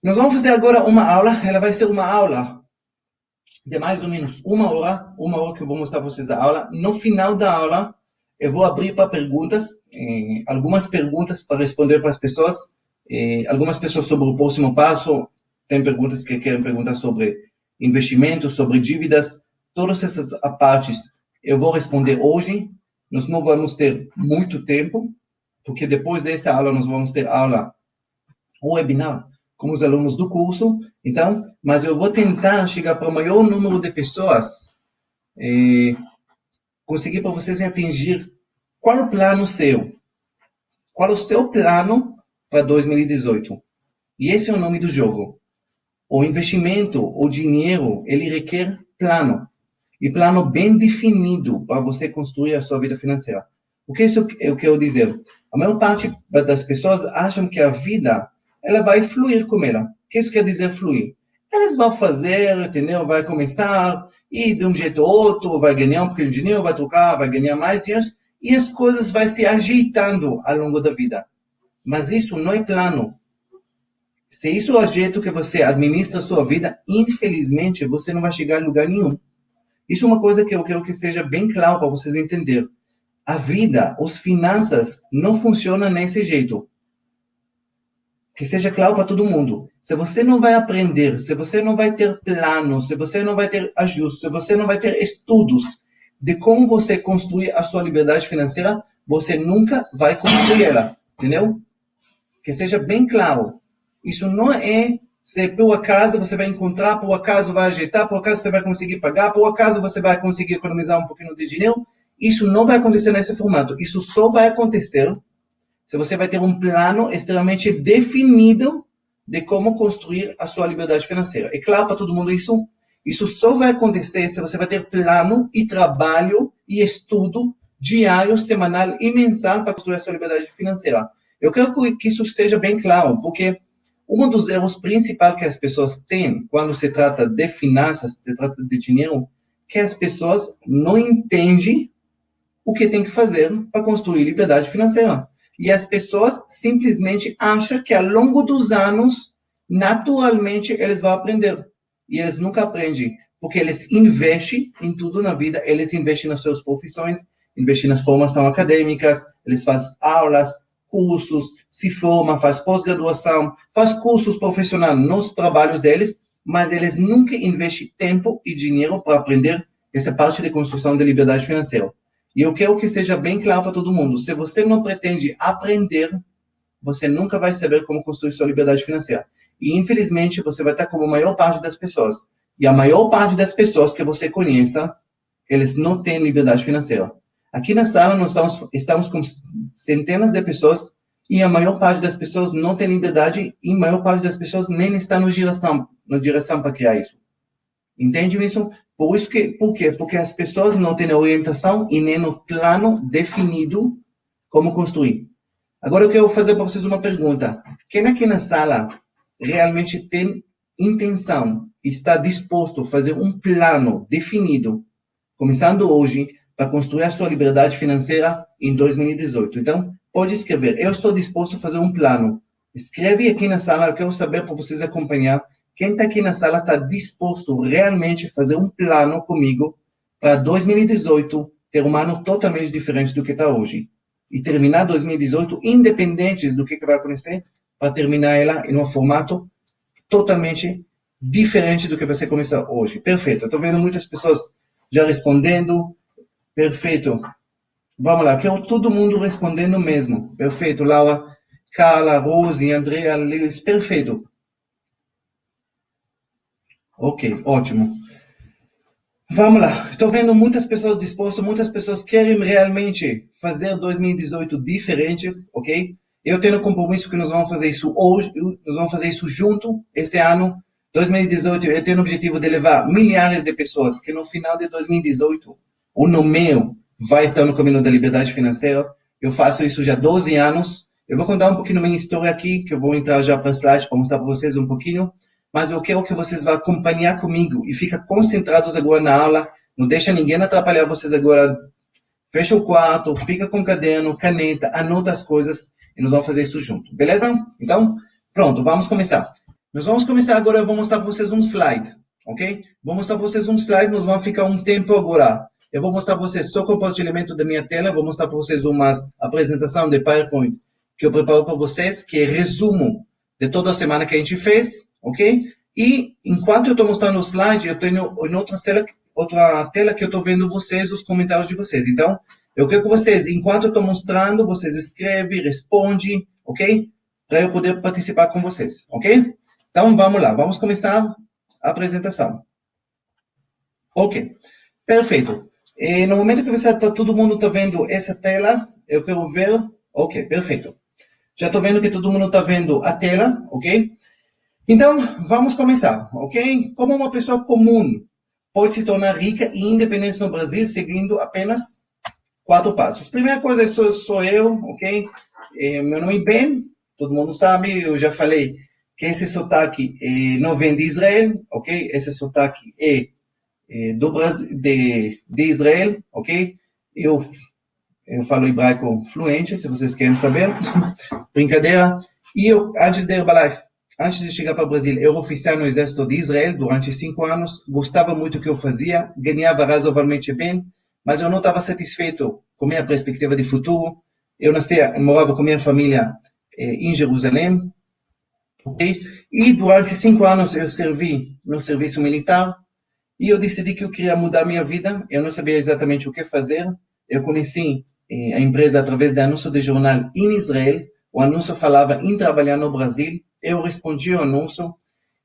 Nós vamos fazer agora uma aula, ela vai ser uma aula de mais ou menos uma hora que eu vou mostrar para vocês a aula. No final da aula, eu vou abrir para perguntas, algumas perguntas para responder para as pessoas, algumas pessoas sobre o próximo passo, tem perguntas que querem perguntar sobre investimentos, sobre dívidas, todas essas partes eu vou responder hoje. Nós não vamos ter muito tempo, porque depois dessa aula nós vamos ter aula, um webinar, com os alunos do curso, então, mas eu vou tentar chegar para o maior número de pessoas, conseguir para vocês atingir qual o plano seu, qual o seu plano para 2018. E esse é o nome do jogo. O investimento, o dinheiro, ele requer plano, e plano bem definido para você construir a sua vida financeira. O que isso eu quero dizer? A maior parte das pessoas acham que a vida ela vai fluir com ela. O que isso quer dizer fluir? Elas vão fazer, entendeu? Vai começar, e de um jeito ou outro, vai ganhar um pouquinho de dinheiro, vai trocar, vai ganhar mais dinheiro, e as coisas vão se ajeitando ao longo da vida. Mas isso não é plano. Se isso é o jeito que você administra a sua vida, infelizmente, você não vai chegar a lugar nenhum. Isso é uma coisa que eu quero que seja bem claro para vocês entenderem. A vida, as finanças, não funcionam desse jeito. Que seja claro para todo mundo. Se você não vai aprender, se você não vai ter plano, se você não vai ter ajustes, se você não vai ter estudos de como você construir a sua liberdade financeira, você nunca vai construir ela, entendeu? Que seja bem claro. Isso não é se por acaso você vai encontrar, por acaso vai ajeitar, por acaso você vai conseguir pagar, por acaso você vai conseguir economizar um pouquinho de dinheiro. Isso não vai acontecer nesse formato. Isso só vai acontecer se você vai ter um plano extremamente definido de como construir a sua liberdade financeira. É claro para todo mundo isso? Isso só vai acontecer se você vai ter plano e trabalho e estudo diário, semanal e mensal para construir a sua liberdade financeira. Eu quero que isso seja bem claro, porque um dos erros principais que as pessoas têm quando se trata de finanças, se trata de dinheiro, que as pessoas não entendem o que tem que fazer para construir liberdade financeira. E as pessoas simplesmente acham que ao longo dos anos, naturalmente, eles vão aprender. E eles nunca aprendem, porque eles investem em tudo na vida, eles investem nas suas profissões, investem nas formações acadêmicas, eles fazem aulas, cursos, se formam, fazem pós-graduação, fazem cursos profissionais nos trabalhos deles, mas eles nunca investem tempo e dinheiro para aprender essa parte de construção de liberdade financeira. E eu quero que seja bem claro para todo mundo. Se você não pretende aprender, você nunca vai saber como construir sua liberdade financeira. E, infelizmente, você vai estar como a maior parte das pessoas. E a maior parte das pessoas que você conheça, eles não têm liberdade financeira. Aqui na sala, nós estamos com centenas de pessoas e a maior parte das pessoas não tem liberdade e a maior parte das pessoas nem está na direção para criar isso. Entende isso? Por quê? Porque as pessoas não têm orientação e nem o plano definido como construir. Agora eu quero fazer para vocês uma pergunta. Quem aqui na sala realmente tem intenção e está disposto a fazer um plano definido, começando hoje, para construir a sua liberdade financeira em 2018? Então, pode escrever. Eu estou disposto a fazer um plano. Escreve aqui na sala, eu quero saber para vocês acompanhar. Quem está aqui na sala está disposto realmente a fazer um plano comigo para 2018 ter um ano totalmente diferente do que está hoje. E terminar 2018 independentes do que vai acontecer, para terminar ela em um formato totalmente diferente do que você começar hoje. Perfeito. Estou vendo muitas pessoas já respondendo. Perfeito. Vamos lá. Quero todo mundo respondendo mesmo. Perfeito. Laura, Carla, Rose, Andrea, Luiz. Perfeito. Ok, ótimo. Vamos lá. Estou vendo muitas pessoas dispostas, muitas pessoas querem realmente fazer 2018 diferentes, ok? Eu tenho um compromisso que nós vamos fazer isso hoje, nós vamos fazer isso junto, esse ano. 2018, eu tenho o objetivo de levar milhares de pessoas que no final de 2018, o meu vai estar no caminho da liberdade financeira. Eu faço isso já há 12 anos. Eu vou contar um pouquinho da minha história aqui, que eu vou entrar já para a slide para mostrar para vocês um pouquinho. Mas eu quero que vocês vão acompanhar comigo e fiquem concentrados agora na aula. Não deixa ninguém atrapalhar vocês agora. Fecha o quarto, fica com caderno, caneta, anota as coisas e nós vamos fazer isso junto. Beleza? Então, pronto, vamos começar. Nós vamos começar agora, eu vou mostrar para vocês um slide, ok? Vou mostrar para vocês um slide, nós vamos ficar um tempo agora. Eu vou mostrar para vocês só o compartilhamento da minha tela, vou mostrar para vocês uma apresentação de PowerPoint que eu preparo para vocês, que é resumo de toda a semana que a gente fez, ok? E enquanto eu estou mostrando o slide, eu tenho em outra tela que eu estou vendo vocês, os comentários de vocês. Então, eu quero que vocês, enquanto eu estou mostrando, vocês escrevem, respondem, ok? Para eu poder participar com vocês, ok? Então, vamos lá, vamos começar a apresentação. Ok, perfeito. E no momento que todo mundo está vendo essa tela, eu quero ver, ok, perfeito. Já estou vendo que todo mundo está vendo a tela, ok? Então, vamos começar, ok? Como uma pessoa comum pode se tornar rica e independente no Brasil seguindo apenas 4 passos. Primeira coisa, sou eu, ok? Meu nome é Ben, todo mundo sabe, eu já falei que esse sotaque não vem de Israel, ok? Esse sotaque é do Brasil, de Israel, ok? Eu falo hebraico fluente, se vocês querem saber. Brincadeira. E eu, antes da Herbalife, antes de chegar para o Brasil, eu era oficial no exército de Israel durante 5 anos, gostava muito do que eu fazia, ganhava razoavelmente bem, mas eu não estava satisfeito com a minha perspectiva de futuro. Eu morava com minha família em Jerusalém, ok? E durante 5 anos eu servi no serviço militar e eu decidi que eu queria mudar minha vida. Eu não sabia exatamente o que fazer. Eu conheci a empresa através de anúncio de jornal em Israel. O anúncio falava em trabalhar no Brasil. Eu respondi ao anúncio.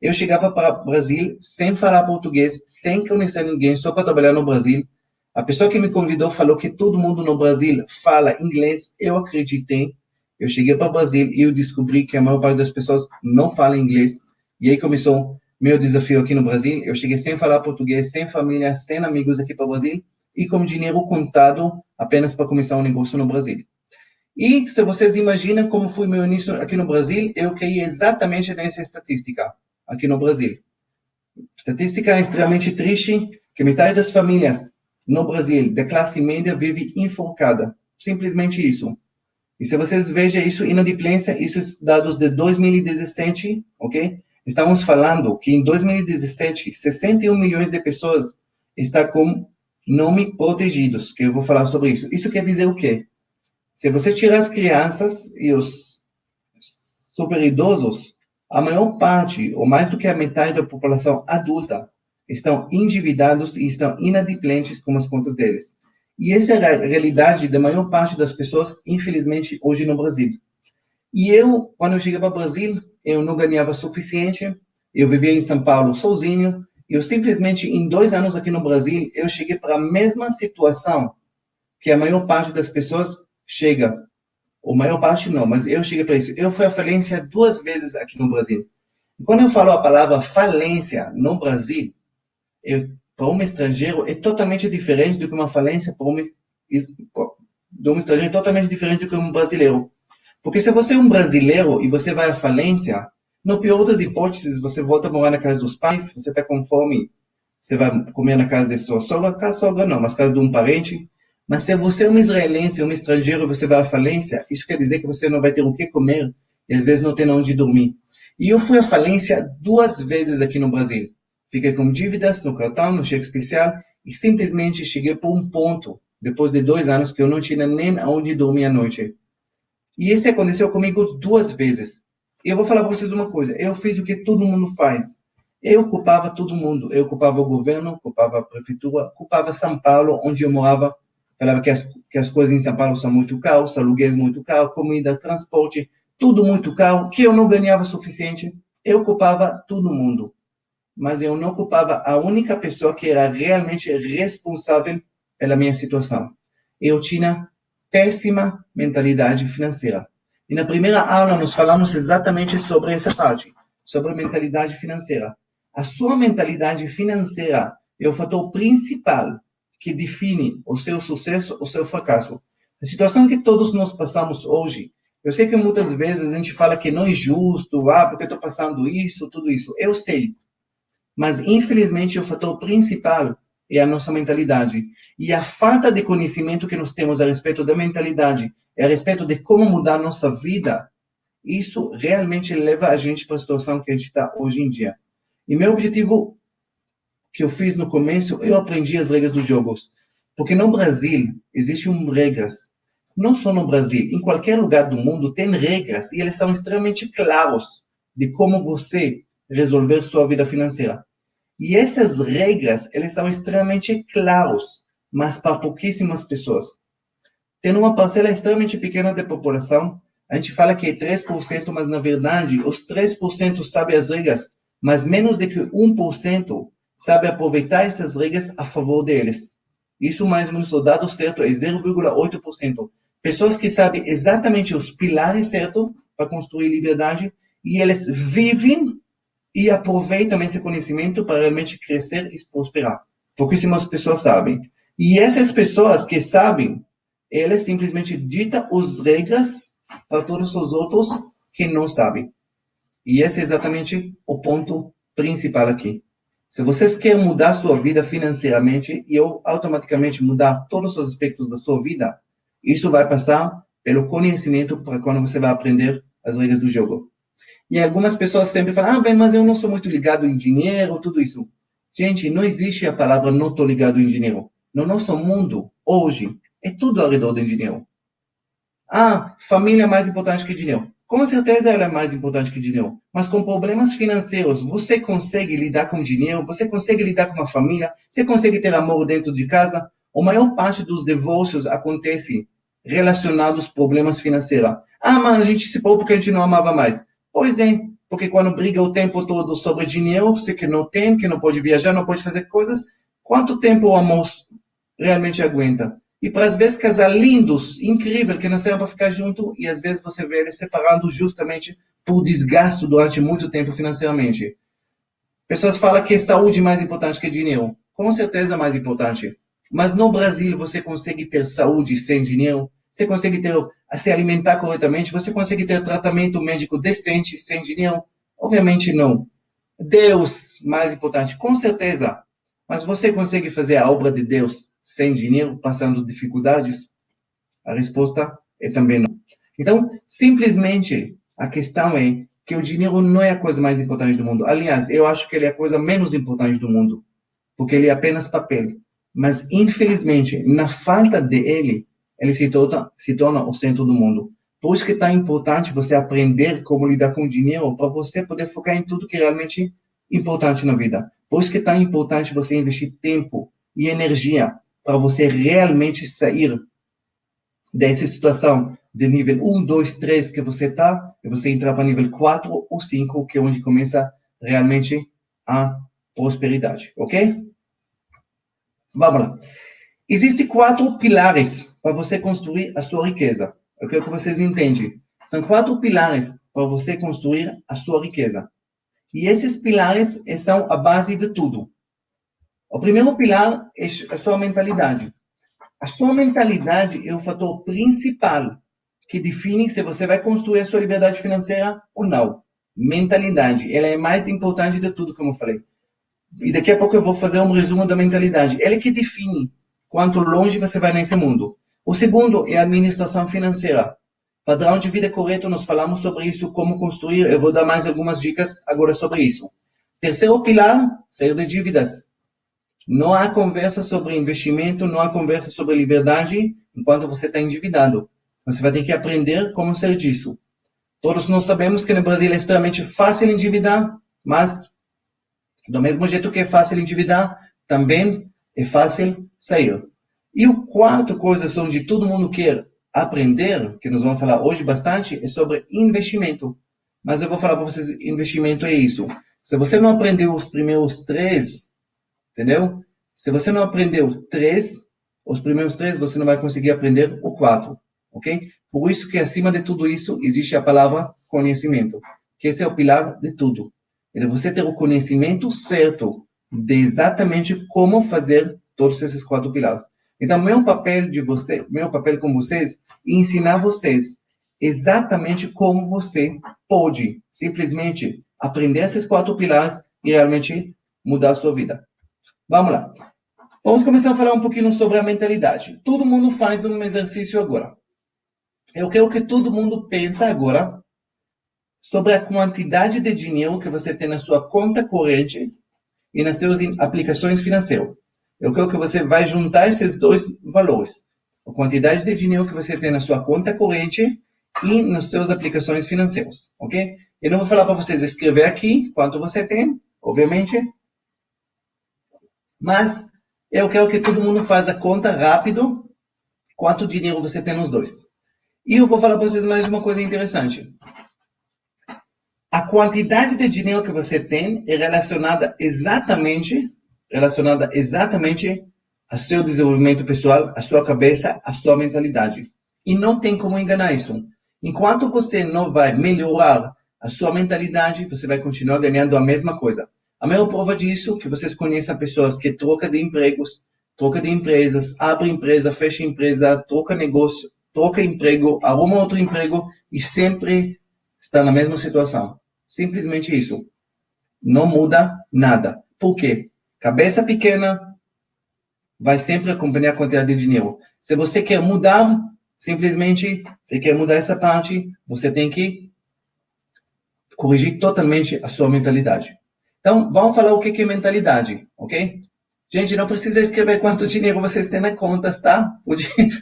Eu chegava para o Brasil sem falar português, sem conhecer ninguém, só para trabalhar no Brasil. A pessoa que me convidou falou que todo mundo no Brasil fala inglês. Eu acreditei. Eu cheguei para o Brasil e eu descobri que a maior parte das pessoas não fala inglês. E aí começou meu desafio aqui no Brasil. Eu cheguei sem falar português, sem família, sem amigos aqui para o Brasil e com dinheiro contado apenas para começar um negócio no Brasil. E se vocês imaginam como foi meu início aqui no Brasil, eu caí exatamente nessa estatística aqui no Brasil. Estatística extremamente triste, que metade das famílias no Brasil de classe média vive enforcada. Simplesmente isso. E se vocês vejam isso, inadimplência, isso é dados de 2017, ok? Estamos falando que em 2017, 61 milhões de pessoas estão com nome protegidos, que eu vou falar sobre isso. Isso quer dizer o quê? Se você tirar as crianças e os super idosos, a maior parte, ou mais do que a metade da população adulta, estão endividados e estão inadimplentes com as contas deles. E essa é a realidade da maior parte das pessoas, infelizmente, hoje no Brasil. E eu, quando eu cheguei para o Brasil, eu não ganhava suficiente, eu vivia em São Paulo sozinho, eu simplesmente, em 2 anos aqui no Brasil, eu cheguei para a mesma situação que a maior parte das pessoas chega. Ou maior parte não, mas eu cheguei para isso. Eu fui à falência 2 vezes aqui no Brasil. E quando eu falo a palavra falência no Brasil, para um estrangeiro é totalmente diferente do que uma falência para de um estrangeiro, totalmente diferente do que um brasileiro. Porque se você é um brasileiro e você vai à falência, no pior das hipóteses, você volta a morar na casa dos pais, você está com fome, você vai comer na casa de sua sogra, casa sogra não, mas casa de um parente. Mas se você é um israelense, um estrangeiro, e você vai à falência, isso quer dizer que você não vai ter o que comer e às vezes não tem onde dormir. E eu fui à falência 2 vezes aqui no Brasil. Fiquei com dívidas no cartão, no cheque especial, e simplesmente cheguei por um ponto, depois de 2 anos, que eu não tinha nem onde dormir à noite. E isso aconteceu comigo 2 vezes. E eu vou falar para vocês uma coisa, eu fiz o que todo mundo faz. Eu culpava todo mundo, eu culpava o governo, culpava a prefeitura, culpava São Paulo, onde eu morava, falava que as coisas em São Paulo são muito caras, aluguéis muito caros, comida, transporte, tudo muito caro, que eu não ganhava o suficiente. Eu culpava todo mundo. Mas eu não culpava a única pessoa que era realmente responsável pela minha situação. Eu tinha péssima mentalidade financeira. E na primeira aula nós falamos exatamente sobre essa parte, sobre mentalidade financeira. A sua mentalidade financeira é o fator principal que define o seu sucesso ou o seu fracasso. A situação que todos nós passamos hoje, eu sei que muitas vezes a gente fala que não é justo, porque eu estou passando isso, tudo isso. Eu sei. Mas, infelizmente, o fator principal é a nossa mentalidade. E a falta de conhecimento que nós temos a respeito da mentalidade, a respeito de como mudar a nossa vida, Isso realmente leva a gente para a situação que a gente está hoje em dia. E meu objetivo que eu fiz no começo, eu aprendi as regras dos jogos. Porque no Brasil existem regras. Não só no Brasil, em qualquer lugar do mundo tem regras e eles são extremamente claros de como você resolver sua vida financeira. E essas regras, eles são extremamente claros, mas para pouquíssimas pessoas. Tem uma parcela extremamente pequena da população, a gente fala que é 3%, mas na verdade os 3% sabem as regras, mas menos de que 1% sabe aproveitar essas regras a favor deles. Isso mais ou menos o dado certo é 0,8%. Pessoas que sabem exatamente os pilares certos para construir liberdade e eles vivem e aproveitam esse conhecimento para realmente crescer e prosperar. Pouquíssimas pessoas sabem. E essas pessoas que sabem, elas simplesmente ditam as regras para todos os outros que não sabem. E esse é exatamente o ponto principal aqui. Se vocês querem mudar sua vida financeiramente e automaticamente mudar todos os aspectos da sua vida, isso vai passar pelo conhecimento para quando você vai aprender as regras do jogo. E algumas pessoas sempre falam, bem, mas eu não sou muito ligado em dinheiro, tudo isso. Gente, não existe a palavra não estou ligado em dinheiro. No nosso mundo, hoje, é tudo ao redor do dinheiro. Família é mais importante que dinheiro. Com certeza ela é mais importante que dinheiro. Mas com problemas financeiros, você consegue lidar com dinheiro, você consegue lidar com uma família, você consegue ter amor dentro de casa. A maior parte dos divórcios acontece relacionados a problemas financeiros. Mas a gente se separou porque a gente não amava mais. Pois é, porque quando briga o tempo todo sobre dinheiro, você que não tem, que não pode viajar, não pode fazer coisas, quanto tempo o amor realmente aguenta? E para às vezes casar lindos, incrível, que nasceram para ficar junto, e às vezes você vê eles separando justamente por desgaste durante muito tempo financeiramente. Pessoas falam que saúde é mais importante que dinheiro. Com certeza é mais importante. Mas no Brasil você consegue ter saúde sem dinheiro? Você consegue se alimentar corretamente? Você consegue ter tratamento médico decente sem dinheiro? Obviamente não. Deus, mais importante, com certeza. Mas você consegue fazer a obra de Deus sem dinheiro, passando dificuldades? A resposta é também não. Então, simplesmente, a questão é que o dinheiro não é a coisa mais importante do mundo. Aliás, eu acho que ele é a coisa menos importante do mundo, porque ele é apenas papel. Mas, infelizmente, na falta dele, ele se torna o centro do mundo. Por isso que é tão importante você aprender como lidar com o dinheiro, para você poder focar em tudo que é realmente importante na vida. Por isso que é tão importante você investir tempo e energia para você realmente sair dessa situação de nível 1, 2, 3 que você está, e você entrar para nível 4 ou 5, que é onde começa realmente a prosperidade, ok? Vamos lá. Existem 4 pilares para você construir a sua riqueza. Eu quero que vocês entendam. São 4 pilares para você construir a sua riqueza. E esses pilares são a base de tudo. O primeiro pilar é a sua mentalidade. A sua mentalidade é o fator principal que define se você vai construir a sua liberdade financeira ou não. Mentalidade, ela é mais importante de tudo, como eu falei. E daqui a pouco eu vou fazer um resumo da mentalidade. Ela é que define quanto longe você vai nesse mundo. O segundo é a administração financeira. Padrão de vida correto, nós falamos sobre isso, como construir. Eu vou dar mais algumas dicas agora sobre isso. Terceiro pilar, sair de dívidas. Não há conversa sobre investimento, não há conversa sobre liberdade enquanto você está endividado. Você vai ter que aprender como sair disso. Todos nós sabemos que no Brasil é extremamente fácil endividar, mas do mesmo jeito que é fácil endividar, também é fácil sair. E a quarta coisa onde todo mundo quer aprender, que nós vamos falar hoje bastante, é sobre investimento. Mas eu vou falar para vocês, investimento é isso. Se você não aprendeu os primeiros 3, entendeu? Se você não aprendeu 3, os primeiros 3, você não vai conseguir aprender o 4, ok? Por isso que acima de tudo isso existe a palavra conhecimento, que esse é o pilar de tudo. É você ter o conhecimento certo de exatamente como fazer todos esses 4 pilares. Então, meu papel com vocês é ensinar vocês exatamente como você pode simplesmente aprender esses 4 pilares e realmente mudar a sua vida. Vamos lá. Vamos começar a falar um pouquinho sobre a mentalidade. Todo mundo faz um exercício agora. Eu quero que todo mundo pense agora sobre a quantidade de dinheiro que você tem na sua conta corrente e nas suas aplicações financeiras. Eu quero que você vai juntar esses dois valores. A quantidade de dinheiro que você tem na sua conta corrente e nas suas aplicações financeiras, ok? Eu não vou falar para vocês escrever aqui quanto você tem, obviamente, mas eu quero que todo mundo faça a conta rápido, quanto dinheiro você tem nos dois. E eu vou falar para vocês mais uma coisa interessante. A quantidade de dinheiro que você tem é relacionada exatamente ao seu desenvolvimento pessoal, à sua cabeça, à sua mentalidade. E não tem como enganar isso. Enquanto você não vai melhorar a sua mentalidade, você vai continuar ganhando a mesma coisa. A maior prova disso é que vocês conhecem pessoas que trocam de empregos, trocam de empresas, abrem empresa, fecham empresa, troca negócio, troca emprego, arruma outro emprego e sempre está na mesma situação. Simplesmente isso. Não muda nada. Por quê? Cabeça pequena vai sempre acompanhar a quantidade de dinheiro. Se você quer mudar, simplesmente, se quer mudar essa parte, você tem que corrigir totalmente a sua mentalidade. Então, vamos falar o que é mentalidade, ok? Gente, não precisa escrever quanto dinheiro vocês têm na conta, tá?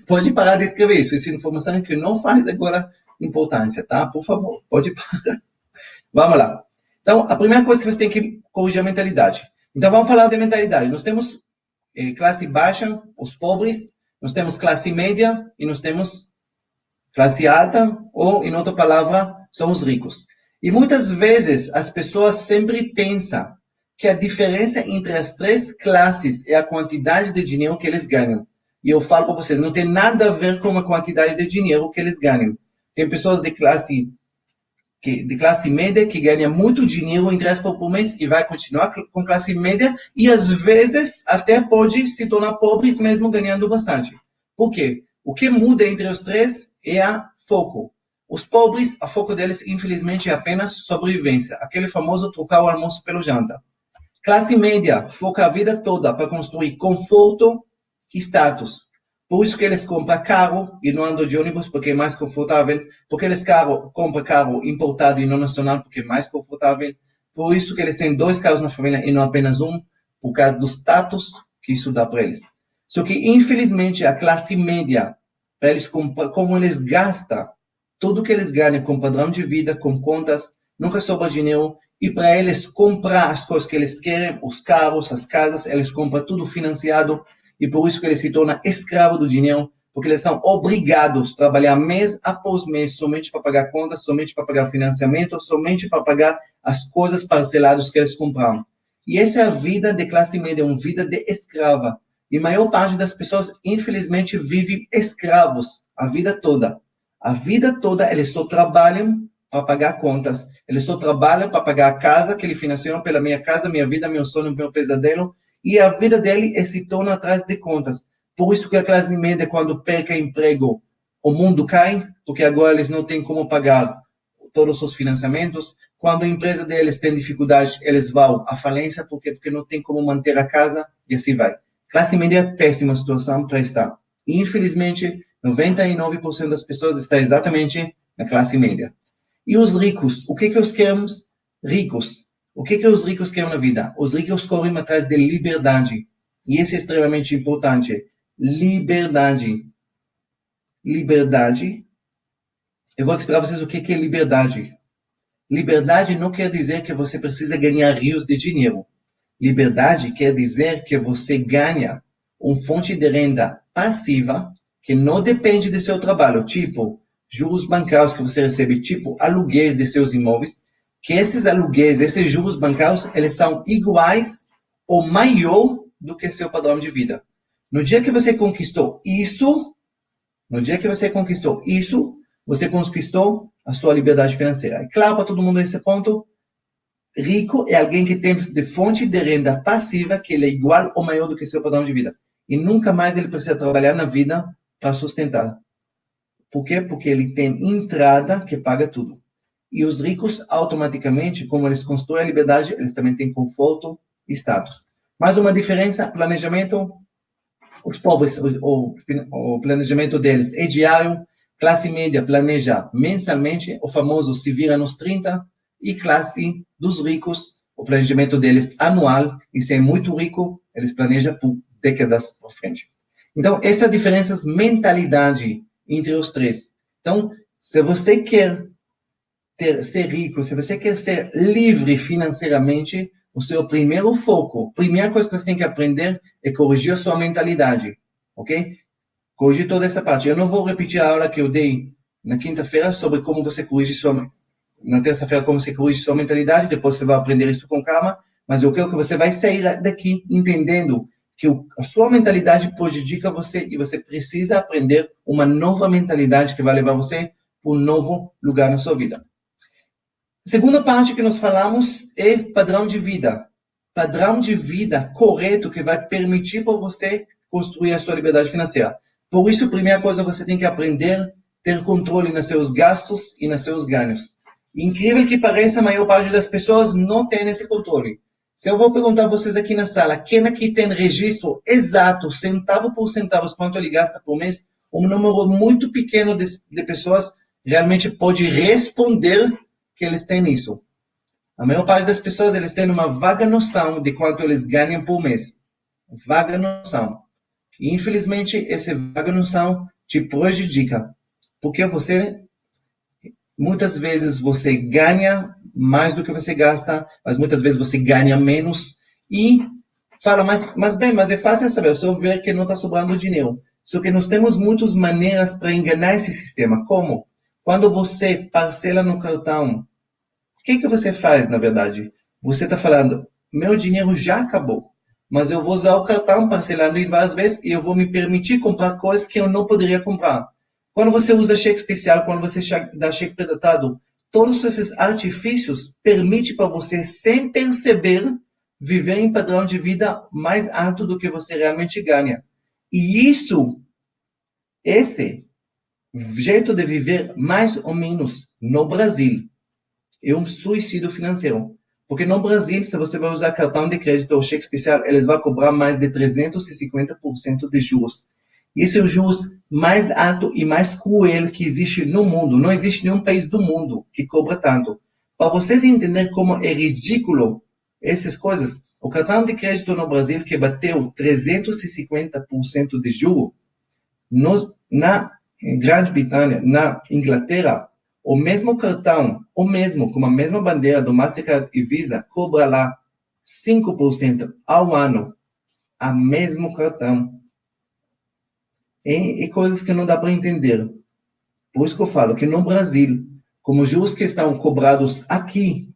Pode parar de escrever isso. Isso é informação que não faz agora importância, tá? Por favor, pode parar. Vamos lá. Então, a primeira coisa que você tem que corrigir é a mentalidade. Então, vamos falar de mentalidade. Nós temos classe baixa, os pobres, nós temos classe média e nós temos classe alta, ou, em outra palavra, são os ricos. E muitas vezes as pessoas sempre pensam que a diferença entre as três classes é a quantidade de dinheiro que eles ganham. E eu falo para vocês, não tem nada a ver com a quantidade de dinheiro que eles ganham. Tem pessoas de classe média que ganha muito dinheiro em transporte por mês e vai continuar com classe média e às vezes até pode se tornar pobre mesmo ganhando bastante. Por quê? O que muda entre os três é a foco. Os pobres, a foco deles infelizmente é apenas sobrevivência, aquele famoso trocar o almoço pelo janta. Classe média foca a vida toda para construir conforto e status. Por isso que eles compram carro e não andam de ônibus porque é mais confortável. Porque eles compram carro importado e não nacional porque é mais confortável. Por isso que eles têm 2 carros na família e não apenas um, por causa do status que isso dá para eles. Só que, infelizmente, a classe média, para eles como eles gastam, tudo que eles ganham com padrão de vida, com contas, nunca sobra dinheiro. E para eles comprar as coisas que eles querem, os carros, as casas, eles compram tudo financiado. E por isso que eles se tornam escravos do dinheiro, porque eles são obrigados a trabalhar mês após mês somente para pagar contas, somente para pagar financiamento, somente para pagar as coisas parceladas que eles compraram. E essa é a vida de classe média, uma vida de escrava. E a maior parte das pessoas, infelizmente, vivem escravos a vida toda. A vida toda eles só trabalham para pagar contas. Eles só trabalham para pagar a casa que eles financiaram pela minha casa, minha vida, meu sonho, meu pesadelo. E a vida dele se torna atrás de contas. Por isso que a classe média, quando perca emprego, o mundo cai, porque agora eles não têm como pagar todos os financiamentos. Quando a empresa deles tem dificuldade, eles vão à falência, porque não tem como manter a casa, e assim vai. Classe média, péssima situação para estar. E, infelizmente, 99% das pessoas está exatamente na classe média. E os ricos? O que os queremos? Ricos. O que os ricos querem na vida? Os ricos correm atrás de liberdade. E isso é extremamente importante. Liberdade. Liberdade. Eu vou explicar para vocês o que é liberdade. Liberdade não quer dizer que você precisa ganhar rios de dinheiro. Liberdade quer dizer que você ganha uma fonte de renda passiva que não depende do seu trabalho, tipo juros bancários que você recebe, tipo aluguéis de seus imóveis, que esses aluguéis, esses juros bancários, eles são iguais ou maior do que seu padrão de vida. No dia que você conquistou isso, você conquistou a sua liberdade financeira. É claro para todo mundo esse ponto? Rico é alguém que tem de fonte de renda passiva que ele é igual ou maior do que seu padrão de vida. E nunca mais ele precisa trabalhar na vida para sustentar. Por quê? Porque ele tem entrada que paga tudo. E os ricos, automaticamente, como eles constroem a liberdade, eles também têm conforto e status. Mais uma diferença, planejamento. Os pobres, o planejamento deles é diário. Classe média planeja mensalmente, o famoso se vira nos 30, e classe dos ricos, o planejamento deles anual, e se é muito rico, eles planejam por décadas por frente. Então, essa diferença de mentalidade entre os três. Então, se você quer ser rico, se você quer ser livre financeiramente, o seu primeiro foco, a primeira coisa que você tem que aprender é corrigir a sua mentalidade, ok? Corrigir toda essa parte. Eu não vou repetir a aula que eu dei na quinta-feira sobre como você corrige na terça-feira, como você corrige sua mentalidade, depois você vai aprender isso com calma, mas eu quero que você vai sair daqui entendendo que a sua mentalidade prejudica você e você precisa aprender uma nova mentalidade que vai levar você para um novo lugar na sua vida. A segunda parte que nós falamos é padrão de vida. Padrão de vida correto que vai permitir para você construir a sua liberdade financeira. Por isso, a primeira coisa, você tem que aprender a ter controle nos seus gastos e nos seus ganhos. Incrível que pareça, a maior parte das pessoas não tem esse controle. Se eu vou perguntar a vocês aqui na sala, quem aqui tem registro exato, centavo por centavo, quanto ele gasta por mês, um número muito pequeno de pessoas realmente pode responder que eles têm isso. A maior parte das pessoas, eles têm uma vaga noção de quanto eles ganham por mês. Vaga noção. E, infelizmente, essa vaga noção te prejudica. Porque muitas vezes você ganha mais do que você gasta, mas muitas vezes você ganha menos. E fala, mas é fácil saber, só ver que não está sobrando dinheiro. Só que nós temos muitas maneiras para enganar esse sistema. Como? Quando você parcela no cartão, o que você faz, na verdade? Você está falando, meu dinheiro já acabou, mas eu vou usar o cartão parcelando em várias vezes e eu vou me permitir comprar coisas que eu não poderia comprar. Quando você usa cheque especial, quando você dá cheque predatado, todos esses artifícios permitem para você, sem perceber, viver em padrão de vida mais alto do que você realmente ganha. E esse jeito de viver mais ou menos no Brasil, é um suicídio financeiro. Porque no Brasil, se você vai usar cartão de crédito ou cheque especial, eles vão cobrar mais de 350% de juros. Esse é o juros mais alto e mais cruel que existe no mundo. Não existe nenhum país do mundo que cobra tanto. Para vocês entenderem como é ridículo essas coisas, o cartão de crédito no Brasil que bateu 350% de juros, na Grã-Bretanha, na Inglaterra, o mesmo cartão, com a mesma bandeira do Mastercard e Visa, cobra lá 5% ao ano, a mesmo cartão. E coisas que não dá para entender. Por isso que eu falo que no Brasil, como os juros que estão cobrados aqui,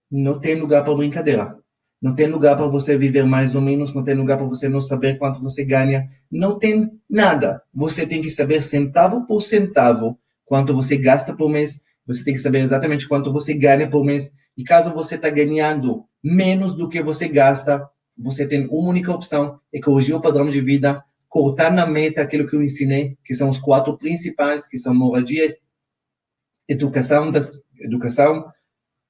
não tem lugar para brincadeira. Não tem lugar para você viver mais ou menos, não tem lugar para você não saber quanto você ganha. Não tem nada. Você tem que saber centavo por centavo quanto você gasta por mês. Você tem que saber exatamente quanto você ganha por mês. E caso você está ganhando menos do que você gasta, você tem uma única opção, é corrigir o padrão de vida, cortar na meta aquilo que eu ensinei, que são os 4 principais, que são moradia, educação,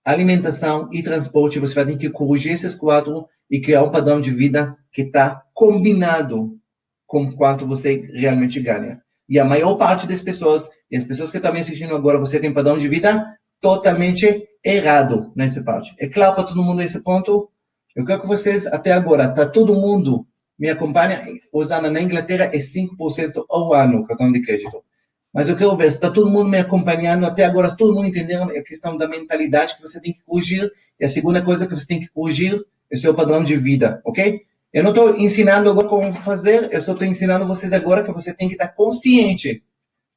alimentação e transporte. Você vai ter que corrigir esses 4 e criar um padrão de vida que está combinado com quanto você realmente ganha. E a maior parte das pessoas, e as pessoas que estão me assistindo agora, você tem padrão de vida totalmente errado nessa parte. É claro para todo mundo esse ponto? Eu quero que vocês, até agora, está todo mundo me acompanha, usando na Inglaterra é 5% ao ano o cartão de crédito. Mas eu quero ver se está todo mundo me acompanhando até agora, todo mundo entendendo a questão da mentalidade que você tem que corrigir. E a segunda coisa que você tem que corrigir é o seu padrão de vida, ok? Eu não estou ensinando agora como fazer, eu só estou ensinando vocês agora que você tem que estar consciente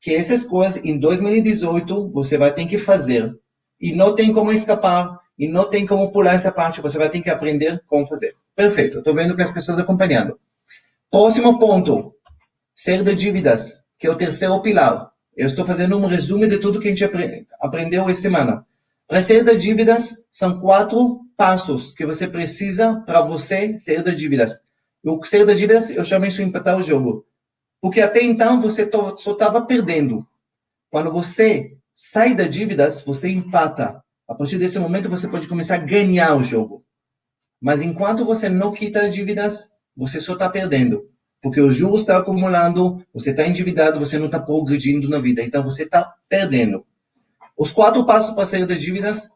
que essas coisas em 2018 você vai ter que fazer. E não tem como escapar, e não tem como pular essa parte, você vai ter que aprender como fazer. Perfeito, estou vendo que as pessoas acompanhando. Próximo ponto, sair de dívidas, que é o terceiro pilar. Eu estou fazendo um resumo de tudo que a gente aprendeu essa semana. Para sair de dívidas, são 4 passos que você precisa para você sair de dívidas. O sair de dívidas, eu chamo isso de empatar o jogo. Porque até então você só estava perdendo. Quando você sai da dívidas, você empata. A partir desse momento, você pode começar a ganhar o jogo. Mas enquanto você não quita as dívidas, você só está perdendo. Porque os juros estão acumulando, você está endividado, você não está progredindo na vida, então você está perdendo. Os 4 passos para sair das dívidas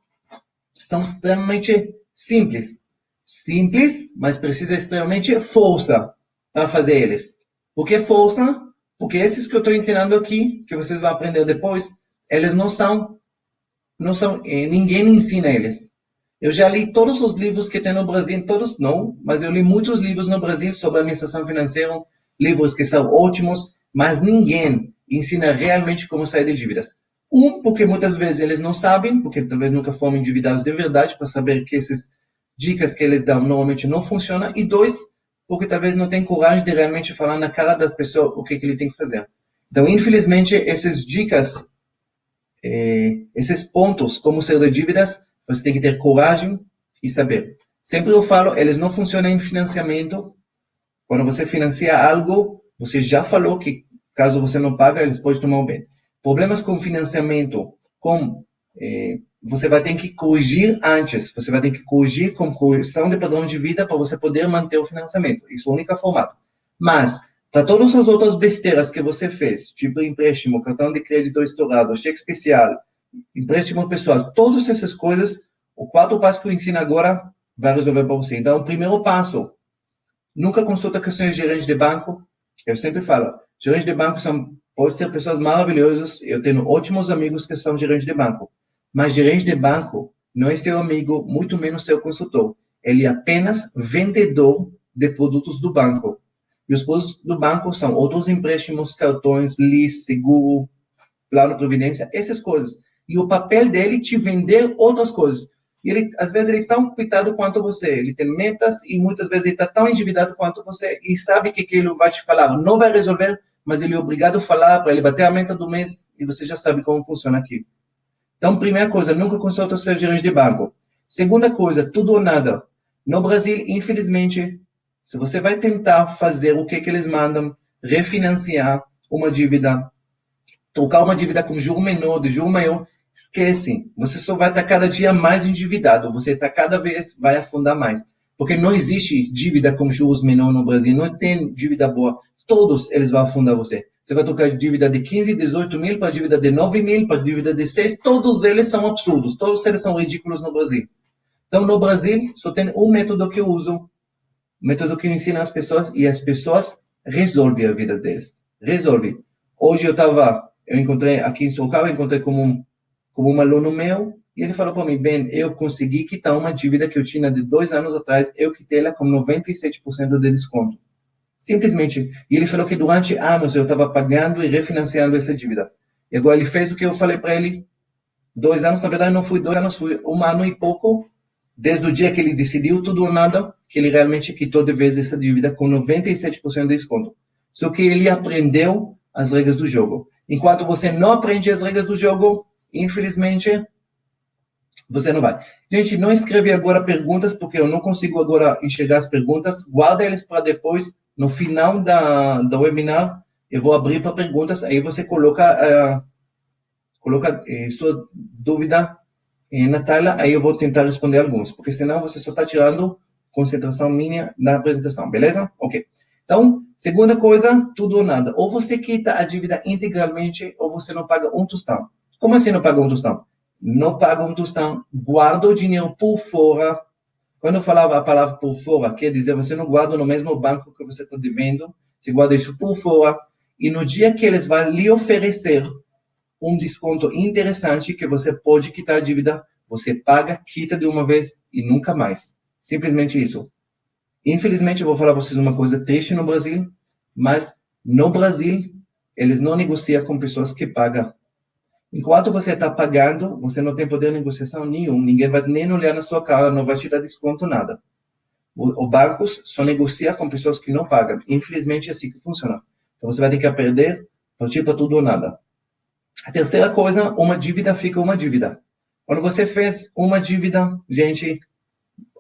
são extremamente simples. Simples, mas precisa extremamente força para fazer eles. Por que força? Porque esses que eu estou ensinando aqui, que vocês vão aprender depois, eles não são, ninguém ensina eles. Eu já li todos os livros que tem no Brasil, todos não, mas eu li muitos livros no Brasil sobre administração financeira, livros que são ótimos, mas ninguém ensina realmente como sair de dívidas. Porque muitas vezes eles não sabem, porque talvez nunca foram endividados de verdade, para saber que essas dicas que eles dão normalmente não funcionam. E 2, porque talvez não tem coragem de realmente falar na cara da pessoa o que ele tem que fazer. Então, infelizmente, essas dicas, esses pontos, como sair de dívidas, você tem que ter coragem e saber. Sempre eu falo, eles não funcionam em financiamento. Quando você financia algo, você já falou que caso você não paga, eles podem tomar o bem. Problemas com financiamento, você vai ter que corrigir antes. Você vai ter que corrigir com correção de padrão de vida para você poder manter o financiamento. Isso é o único formato. Mas, para todas as outras besteiras que você fez, tipo empréstimo, cartão de crédito estourado, cheque especial, empréstimo pessoal, todas essas coisas, o 4 passos que eu ensino agora vai resolver para você. Então, o primeiro passo, nunca consulta questões de gerente de banco. Eu sempre falo, gerentes de banco podem ser pessoas maravilhosas. Eu tenho ótimos amigos que são gerentes de banco. Mas gerente de banco não é seu amigo, muito menos seu consultor. Ele é apenas vendedor de produtos do banco. E os produtos do banco são outros empréstimos, cartões, lease, seguro, plano de previdência, essas coisas. E o papel dele é te vender outras coisas. E ele, às vezes, ele é tão coitado quanto você. Ele tem metas e muitas vezes ele está tão endividado quanto você e sabe que ele vai te falar. Não vai resolver, mas ele é obrigado a falar para ele bater a meta do mês e você já sabe como funciona aqui. Então, primeira coisa, nunca consulta o seu gerente de banco. Segunda coisa, tudo ou nada. No Brasil, infelizmente, se você vai tentar fazer o que eles mandam, refinanciar uma dívida, trocar uma dívida com juro menor, de juro maior, esquece. Você só vai estar cada dia mais endividado. Você está cada vez vai afundar mais. Porque não existe dívida com juros menor no Brasil. Não tem dívida boa. Todos eles vão afundar você. Você vai trocar dívida de 15, 18 mil para dívida de 9 mil, para dívida de 6. Todos eles são absurdos. Todos eles são ridículos no Brasil. Então, no Brasil, só tem um método que eu uso. Método que eu ensino às pessoas e as pessoas resolvem a vida deles. Resolvem. Hoje eu encontrei aqui em Sorocaba, encontrei com um aluno meu, e ele falou para mim, Ben, eu consegui quitar uma dívida que eu tinha de 2 anos atrás, eu quitei ela com 97% de desconto. Simplesmente. E ele falou que durante anos eu estava pagando e refinanciando essa dívida. E agora ele fez o que eu falei para ele. 2 anos, na verdade não foi 2 anos, foi 1 ano e pouco, desde o dia que ele decidiu tudo ou nada, que ele realmente quitou de vez essa dívida com 97% de desconto. Só que ele aprendeu as regras do jogo. Enquanto você não aprende as regras do jogo, infelizmente, você não vai. Gente, não escreve agora perguntas, porque eu não consigo agora enxergar as perguntas. Guarda elas para depois, no final do webinar, eu vou abrir para perguntas, aí você coloca sua dúvida na tela, aí eu vou tentar responder algumas, porque senão você só está tirando concentração minha na apresentação, beleza? Ok. Então, segunda coisa, tudo ou nada. Ou você quita a dívida integralmente, ou você não paga um tostão. Como assim não paga um tostão? Não paga um tostão, guarda o dinheiro por fora. Quando eu falava a palavra por fora, quer dizer, você não guarda no mesmo banco que você está devendo, você guarda isso por fora, e no dia que eles vão lhe oferecer um desconto interessante que você pode quitar a dívida, você paga, quita de uma vez e nunca mais. Simplesmente isso. Infelizmente, eu vou falar para vocês uma coisa triste no Brasil, mas no Brasil, eles não negociam com pessoas que pagam. Enquanto você está pagando, você não tem poder de negociação nenhum. Ninguém vai nem olhar na sua cara, não vai te dar desconto, nada. Os bancos só negociam com pessoas que não pagam. Infelizmente, é assim que funciona. Então, você vai ter que aprender, partir para tudo ou nada. A terceira coisa, uma dívida fica uma dívida. Quando você fez uma dívida, gente,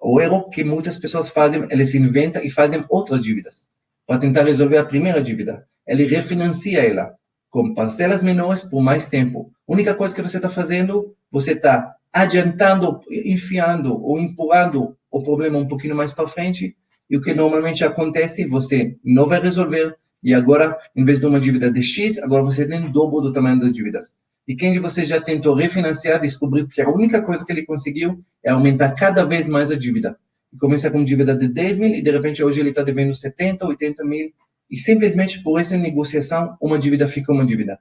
o erro que muitas pessoas fazem, eles inventam e fazem outras dívidas para tentar resolver a primeira dívida. Ele refinancia ela com parcelas menores por mais tempo. A única coisa que você está fazendo, você está adiantando, enfiando ou empurrando o problema um pouquinho mais para frente e o que normalmente acontece, você não vai resolver, e agora, em vez de uma dívida de X, agora você tem o dobro do tamanho das dívidas. E quem de vocês já tentou refinanciar, descobriu que a única coisa que ele conseguiu é aumentar cada vez mais a dívida. E começa com dívida de 10 mil, e de repente hoje ele está devendo 70, 80 mil, e simplesmente por essa negociação, uma dívida fica uma dívida.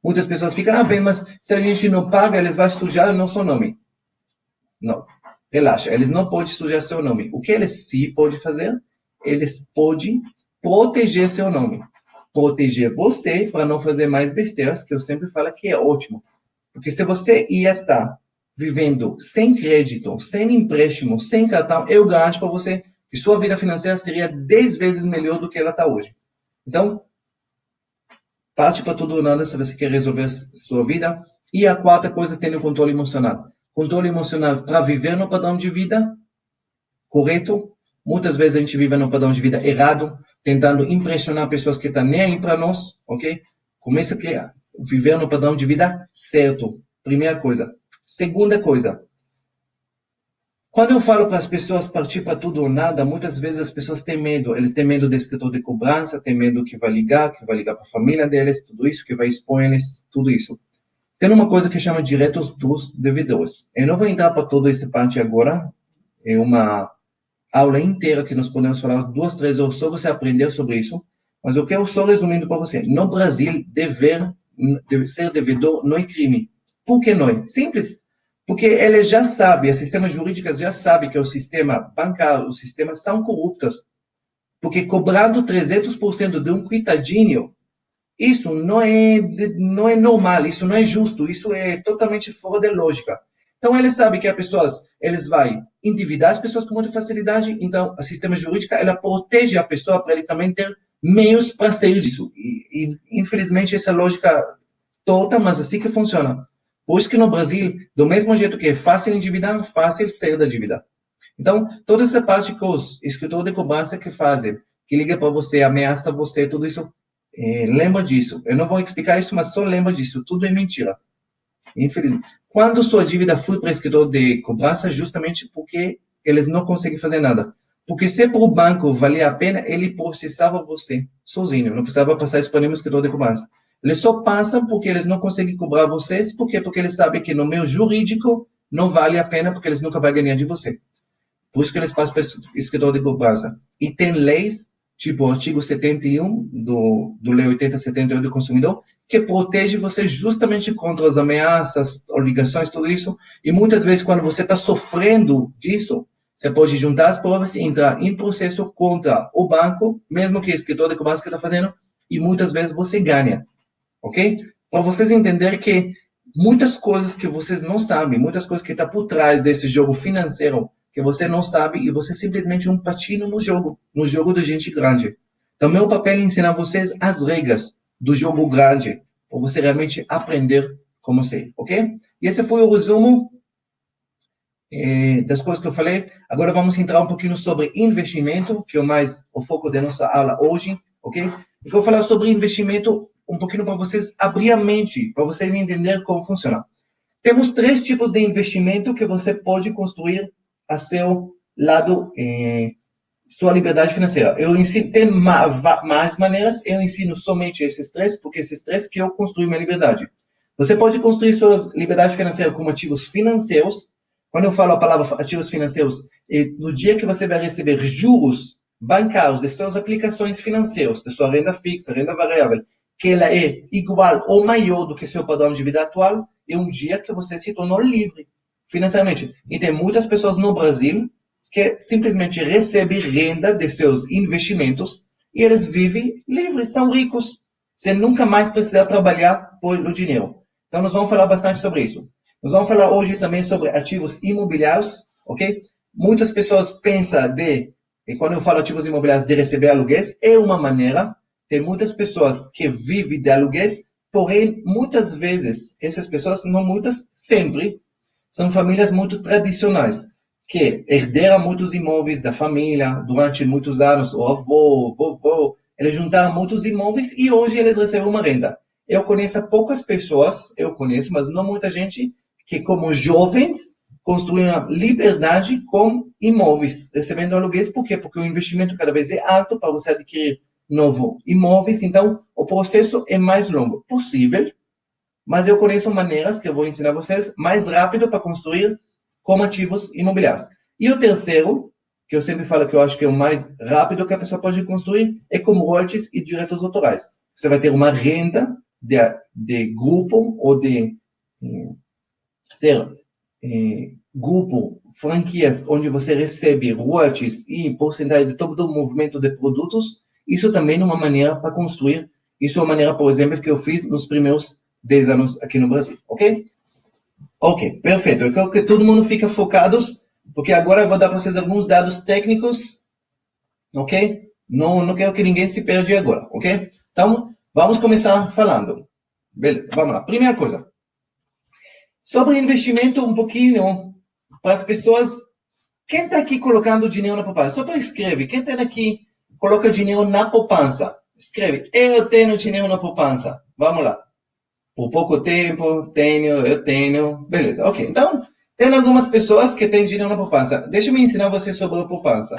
Muitas pessoas ficam, bem, mas se a gente não paga, eles vão sujar o nosso nome. Não, relaxa, eles não podem sujar seu nome. O que eles sim podem fazer? Eles podem proteger seu nome. Proteger você para não fazer mais besteiras, que eu sempre falo que é ótimo. Porque se você ia estar vivendo sem crédito, sem empréstimo, sem cartão, eu garanto para você que sua vida financeira seria 10 vezes melhor do que ela está hoje. Então, parte para tudo ou nada se você quer resolver a sua vida. E a quarta coisa, ter o controle emocional. Controle emocional para viver no padrão de vida correto. Muitas vezes a gente vive no padrão de vida errado, tentando impressionar pessoas que estão nem aí para nós, ok? Começa a criar, viver no padrão de vida certo. Primeira coisa. Segunda coisa. Quando eu falo para as pessoas partir para tudo ou nada, muitas vezes as pessoas têm medo. Eles têm medo do escritor de cobrança, têm medo que vai ligar para a família deles, tudo isso, que vai expor eles, tudo isso. Tem uma coisa que chama direitos dos devedores. Eu não vou entrar para toda essa parte agora. É uma aula inteira que nós podemos falar 2, 3 horas só você aprender sobre isso. Mas eu quero só resumindo para você. No Brasil, ser devedor não é crime. Por que não é? Simples. Porque ele já sabe, os sistemas jurídicos já sabem que o sistema bancário, os sistemas são corruptos. Porque cobrando 300% de um coitadinho, isso não é normal, isso não é justo, isso é totalmente fora de lógica. Então, eles sabem que as pessoas, eles vão endividar as pessoas com muita facilidade, então, a sistema jurídico, ela protege a pessoa para ele também ter meios para sair disso. E, infelizmente, essa lógica toda, mas assim que funciona. Por isso que no Brasil, do mesmo jeito que é fácil endividar, fácil sair da dívida. Então, toda essa parte que os escritores de cobrança que fazem, que liga para você, ameaça você, tudo isso, lembra disso. Eu não vou explicar isso, mas só lembra disso. Tudo é mentira. Infelizmente. Quando sua dívida foi para escritor de cobrança, justamente porque eles não conseguem fazer nada. Porque se para o banco valia a pena, ele processava você sozinho. Não precisava passar isso para nenhum escritor de cobrança. Eles só passam porque eles não conseguem cobrar vocês. Por quê? Porque eles sabem que no meio jurídico não vale a pena, porque eles nunca vão ganhar de você. Por isso que eles passam para escritor de cobrança. E tem leis, tipo o artigo 71 do Lei 8078 do consumidor, que protege você justamente contra as ameaças, obrigações, tudo isso. E muitas vezes, quando você está sofrendo disso, você pode juntar as provas e entrar em processo contra o banco, mesmo que o escritor de cobrança que está fazendo, e muitas vezes você ganha. Ok? Para vocês entenderem que muitas coisas que vocês não sabem, muitas coisas que estão por trás desse jogo financeiro, que você não sabe, e você simplesmente é um patinho no jogo de gente grande. Então, meu papel é ensinar vocês as regras do jogo grande, para você realmente aprender como ser, ok? E esse foi o resumo das coisas que eu falei. Agora vamos entrar um pouquinho sobre investimento, que é mais o foco da nossa aula hoje, ok? Eu vou falar sobre investimento um pouquinho para vocês abrir a mente, para vocês entenderem como funciona. Temos 3 tipos de investimento que você pode construir a seu lado, sua liberdade financeira. Eu ensino, tem mais maneiras, eu ensino somente esses 3, porque esses 3 que eu construí minha liberdade. Você pode construir sua liberdade financeira com ativos financeiros. Quando eu falo a palavra ativos financeiros, no dia que você vai receber juros bancários de suas aplicações financeiras, de sua renda fixa, renda variável, que ela é igual ou maior do que seu padrão de vida atual, é um dia que você se tornou livre financeiramente. E tem muitas pessoas no Brasil que simplesmente recebem renda de seus investimentos e eles vivem livres, são ricos, sem nunca mais precisar trabalhar por o dinheiro. Então, nós vamos falar bastante sobre isso. Nós vamos falar hoje também sobre ativos imobiliários, ok? Muitas pessoas pensam e quando eu falo ativos imobiliários, de receber aluguéis, é uma maneira. Tem muitas pessoas que vivem de aluguéis, porém, muitas vezes, essas pessoas, não muitas, sempre, são famílias muito tradicionais, que herderam muitos imóveis da família durante muitos anos, o avô, o vovô, eles juntaram muitos imóveis e hoje eles recebem uma renda. Eu conheço poucas pessoas, mas não muita gente, que como jovens construir uma liberdade com imóveis, recebendo aluguéis. Por quê? Porque o investimento cada vez é alto para você adquirir novo imóveis, então o processo é mais longo. Possível, mas eu conheço maneiras que eu vou ensinar vocês mais rápido para construir com ativos imobiliários. E o terceiro, que eu sempre falo que eu acho que é o mais rápido que a pessoa pode construir, é com royalties e direitos autorais. Você vai ter uma renda de grupo ou de grupo, franquias, onde você recebe royalties e porcentagem de todo o movimento de produtos. Isso também é uma maneira para construir. Isso é uma maneira, por exemplo, que eu fiz nos primeiros 10 anos aqui no Brasil, ok? Ok, perfeito. Eu quero que todo mundo fique focado, porque agora eu vou dar para vocês alguns dados técnicos, ok? Não quero que ninguém se perca agora, ok? Então, vamos começar falando. Beleza, vamos lá. Primeira coisa. Sobre investimento, um pouquinho para as pessoas. Quem está aqui colocando dinheiro na poupança? Só para escrever. Quem está aqui coloca dinheiro na poupança? Escreve. Eu tenho dinheiro na poupança. Vamos lá. Por pouco tempo, eu tenho. Beleza, ok. Então, tem algumas pessoas que têm dinheiro na poupança. Deixa eu me ensinar você sobre a poupança.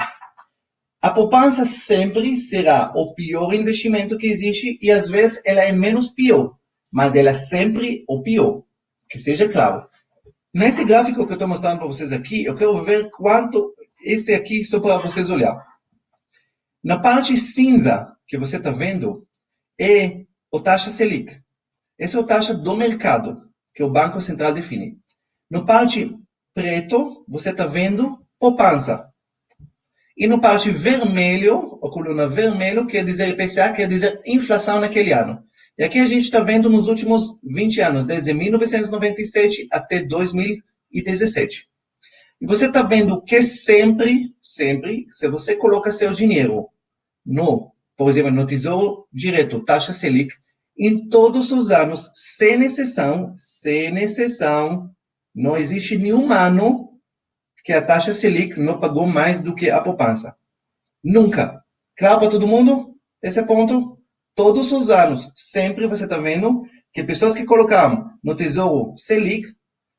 A poupança sempre será o pior investimento que existe e às vezes ela é menos pior, mas ela é sempre o pior. Que seja claro. Nesse gráfico que eu estou mostrando para vocês aqui, eu quero ver quanto esse aqui, só para vocês olhar. Na parte cinza que você está vendo, é a taxa Selic. Essa é a taxa do mercado, que o Banco Central define. Na parte preto, você está vendo poupança. E na parte vermelho, a coluna vermelho, quer dizer IPCA, quer dizer inflação naquele ano. E aqui a gente está vendo nos últimos 20 anos, desde 1997 até 2017. E você está vendo que sempre, se você coloca seu dinheiro por exemplo, no Tesouro Direto, taxa Selic, em todos os anos, sem exceção, não existe nenhum ano que a taxa Selic não pagou mais do que a poupança. Nunca. Claro para todo mundo? Esse ponto? Todos os anos, sempre você está vendo que pessoas que colocaram no Tesouro Selic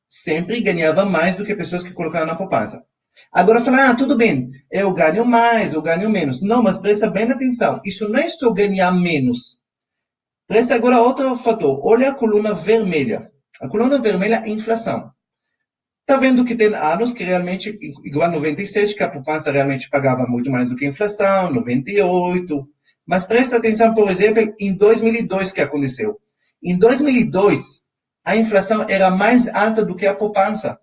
sempre ganhavam mais do que pessoas que colocaram na poupança. Agora fala, tudo bem, eu ganho mais, eu ganho menos. Não, mas presta bem atenção, isso não é só ganhar menos. Presta agora outro fator, olha a coluna vermelha. A coluna vermelha é inflação. Está vendo que tem anos que realmente, igual 97, que a poupança realmente pagava muito mais do que a inflação, 98. Mas presta atenção, por exemplo, em 2002 que aconteceu. Em 2002, a inflação era mais alta do que a poupança.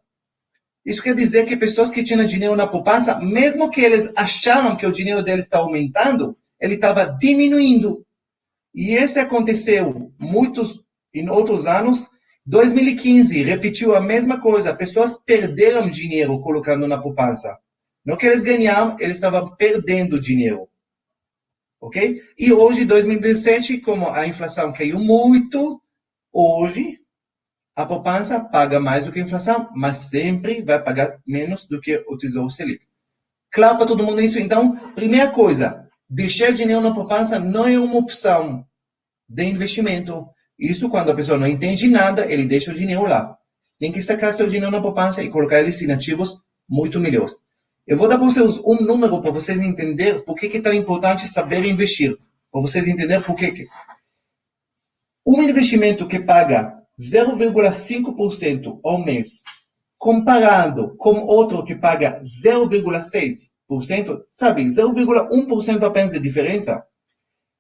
Isso quer dizer que pessoas que tinham dinheiro na poupança, mesmo que eles acharam que o dinheiro deles está aumentando, ele estava diminuindo. E isso aconteceu em outros anos. 2015, repetiu a mesma coisa. Pessoas perderam dinheiro colocando na poupança. Não que eles ganharam, eles estavam perdendo dinheiro. Ok? E hoje, 2017, como a inflação caiu muito, hoje a poupança paga mais do que a inflação, mas sempre vai pagar menos do que o Tesouro Selic. Claro para todo mundo isso? Então, primeira coisa, deixar dinheiro na poupança não é uma opção de investimento. Isso quando a pessoa não entende nada, ele deixa o dinheiro lá. Tem que sacar seu dinheiro na poupança e colocar ele em ativos muito melhores. Eu vou dar para vocês um número para vocês entenderem por que é tão importante saber investir. Para vocês entenderem por que. Um investimento que paga 0,5% ao mês, comparado com outro que paga 0,6%, sabe, 0,1% apenas de diferença.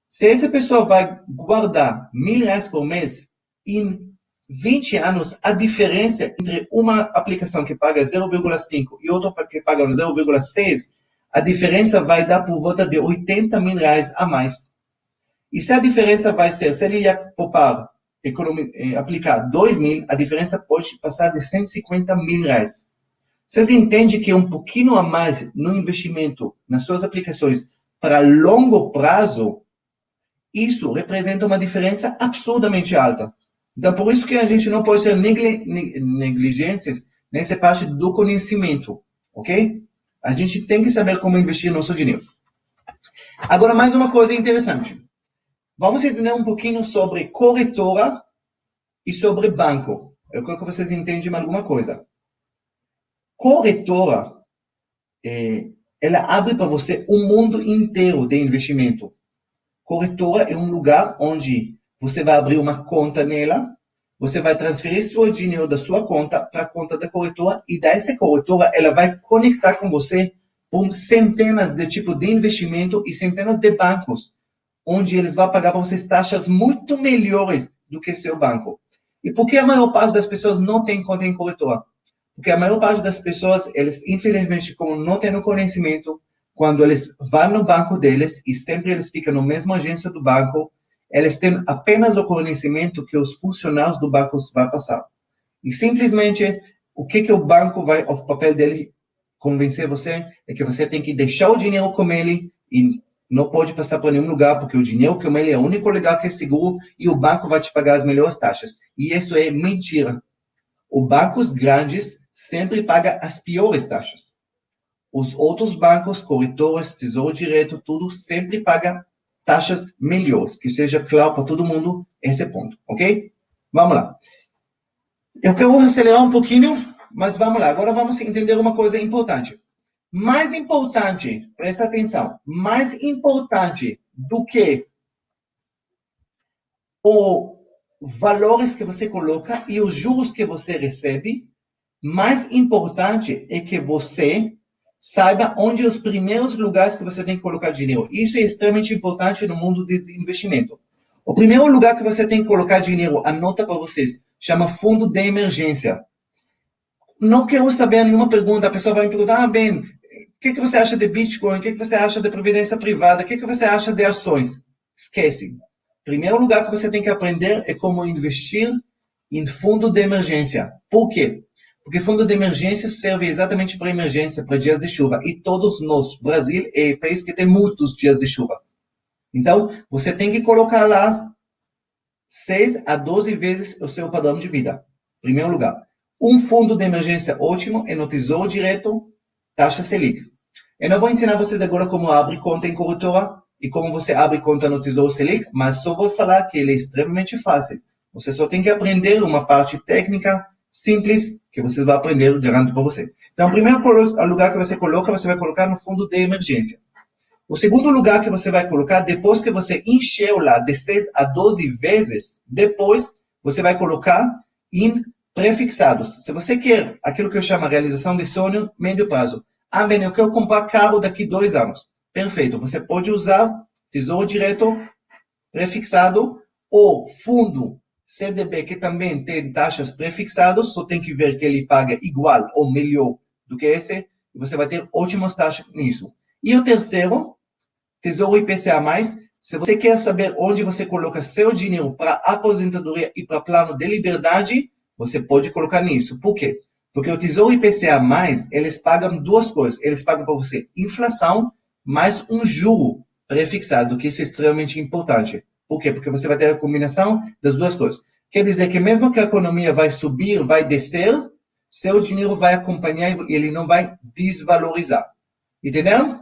Se essa pessoa vai guardar R$ 1.000 por mês, em 20 anos, a diferença entre uma aplicação que paga 0,5 e outra que paga 0,6, a diferença vai dar por volta de R$ 80 mil a mais. E se a diferença vai ser, se ele ia poupar, aplicar 2.000, a diferença pode passar de R$ 150 mil. Vocês entendem que um pouquinho a mais no investimento, nas suas aplicações, para longo prazo, isso representa uma diferença absurdamente alta. Então, por isso que a gente não pode ser negligências nessa parte do conhecimento, ok? A gente tem que saber como investir nosso dinheiro. Agora, mais uma coisa interessante. Vamos entender um pouquinho sobre corretora e sobre banco. Eu quero que vocês entendam alguma coisa. Corretora, ela abre para você um mundo inteiro de investimento. Corretora é um lugar onde você vai abrir uma conta nela, você vai transferir seu dinheiro da sua conta para a conta da corretora e dessa corretora ela vai conectar com você com centenas de tipos de investimento e centenas de bancos, onde eles vão pagar para vocês taxas muito melhores do que seu banco. E por que a maior parte das pessoas não tem conta em corretora? Porque a maior parte das pessoas, eles infelizmente, como não têm o conhecimento, quando eles vão no banco deles e sempre eles ficam na mesma agência do banco, eles têm apenas o conhecimento que os funcionários do banco vão passar. E simplesmente, o que o banco vai, o papel dele, convencer você, é que você tem que deixar o dinheiro com ele e não pode passar para nenhum lugar, porque o dinheiro com ele é o único lugar que é seguro e o banco vai te pagar as melhores taxas. E isso é mentira. Os bancos grandes sempre pagam as piores taxas. Os outros bancos, corretores, Tesouro Direto, tudo sempre paga taxas melhores, que seja claro para todo mundo esse ponto, ok? Vamos lá. Eu quero acelerar um pouquinho, mas vamos lá. Agora vamos entender uma coisa importante. Mais importante, presta atenção, mais importante do que os valores que você coloca e os juros que você recebe, mais importante é que você saiba onde os primeiros lugares que você tem que colocar dinheiro. Isso é extremamente importante no mundo de investimento. O primeiro lugar que você tem que colocar dinheiro, anota para vocês, chama fundo de emergência. Não quero saber nenhuma pergunta, a pessoa vai me perguntar, Ben, o que você acha de Bitcoin? O que você acha de previdência privada? O que você acha de ações? Esquece. Primeiro lugar que você tem que aprender é como investir em fundo de emergência. Por quê? Porque fundo de emergência serve exatamente para emergência, para dias de chuva. E todos nós, Brasil é um país que tem muitos dias de chuva. Então, você tem que colocar lá 6 a 12 vezes o seu padrão de vida. Primeiro lugar. Um fundo de emergência ótimo é no Tesouro Direto, taxa Selic. Eu não vou ensinar vocês agora como abrir conta em corretora e como você abre conta no Tesouro Selic, mas só vou falar que ele é extremamente fácil. Você só tem que aprender uma parte técnica simples que você vai aprender, garanto para você. Então, o primeiro lugar que você coloca, você vai colocar no fundo de emergência. O segundo lugar que você vai colocar, depois que você encheu lá de 6 a 12 vezes, depois você vai colocar em prefixados. Se você quer aquilo que eu chamo de realização de sonho, médio prazo. Ah, bem, eu quero comprar carro daqui 2 anos. Perfeito, você pode usar Tesouro Direto prefixado ou fundo CDB, que também tem taxas prefixadas, só tem que ver que ele paga igual ou melhor do que esse, e você vai ter ótimas taxas nisso. E o terceiro, Tesouro IPCA+, se você quer saber onde você coloca seu dinheiro para aposentadoria e para plano de liberdade, você pode colocar nisso. Por quê? Porque o Tesouro IPCA+, eles pagam duas coisas. Eles pagam para você inflação mais um juro prefixado, que isso é extremamente importante. Por quê? Porque você vai ter a combinação das duas coisas. Quer dizer que mesmo que a economia vai subir, vai descer, seu dinheiro vai acompanhar e ele não vai desvalorizar. Entendeu?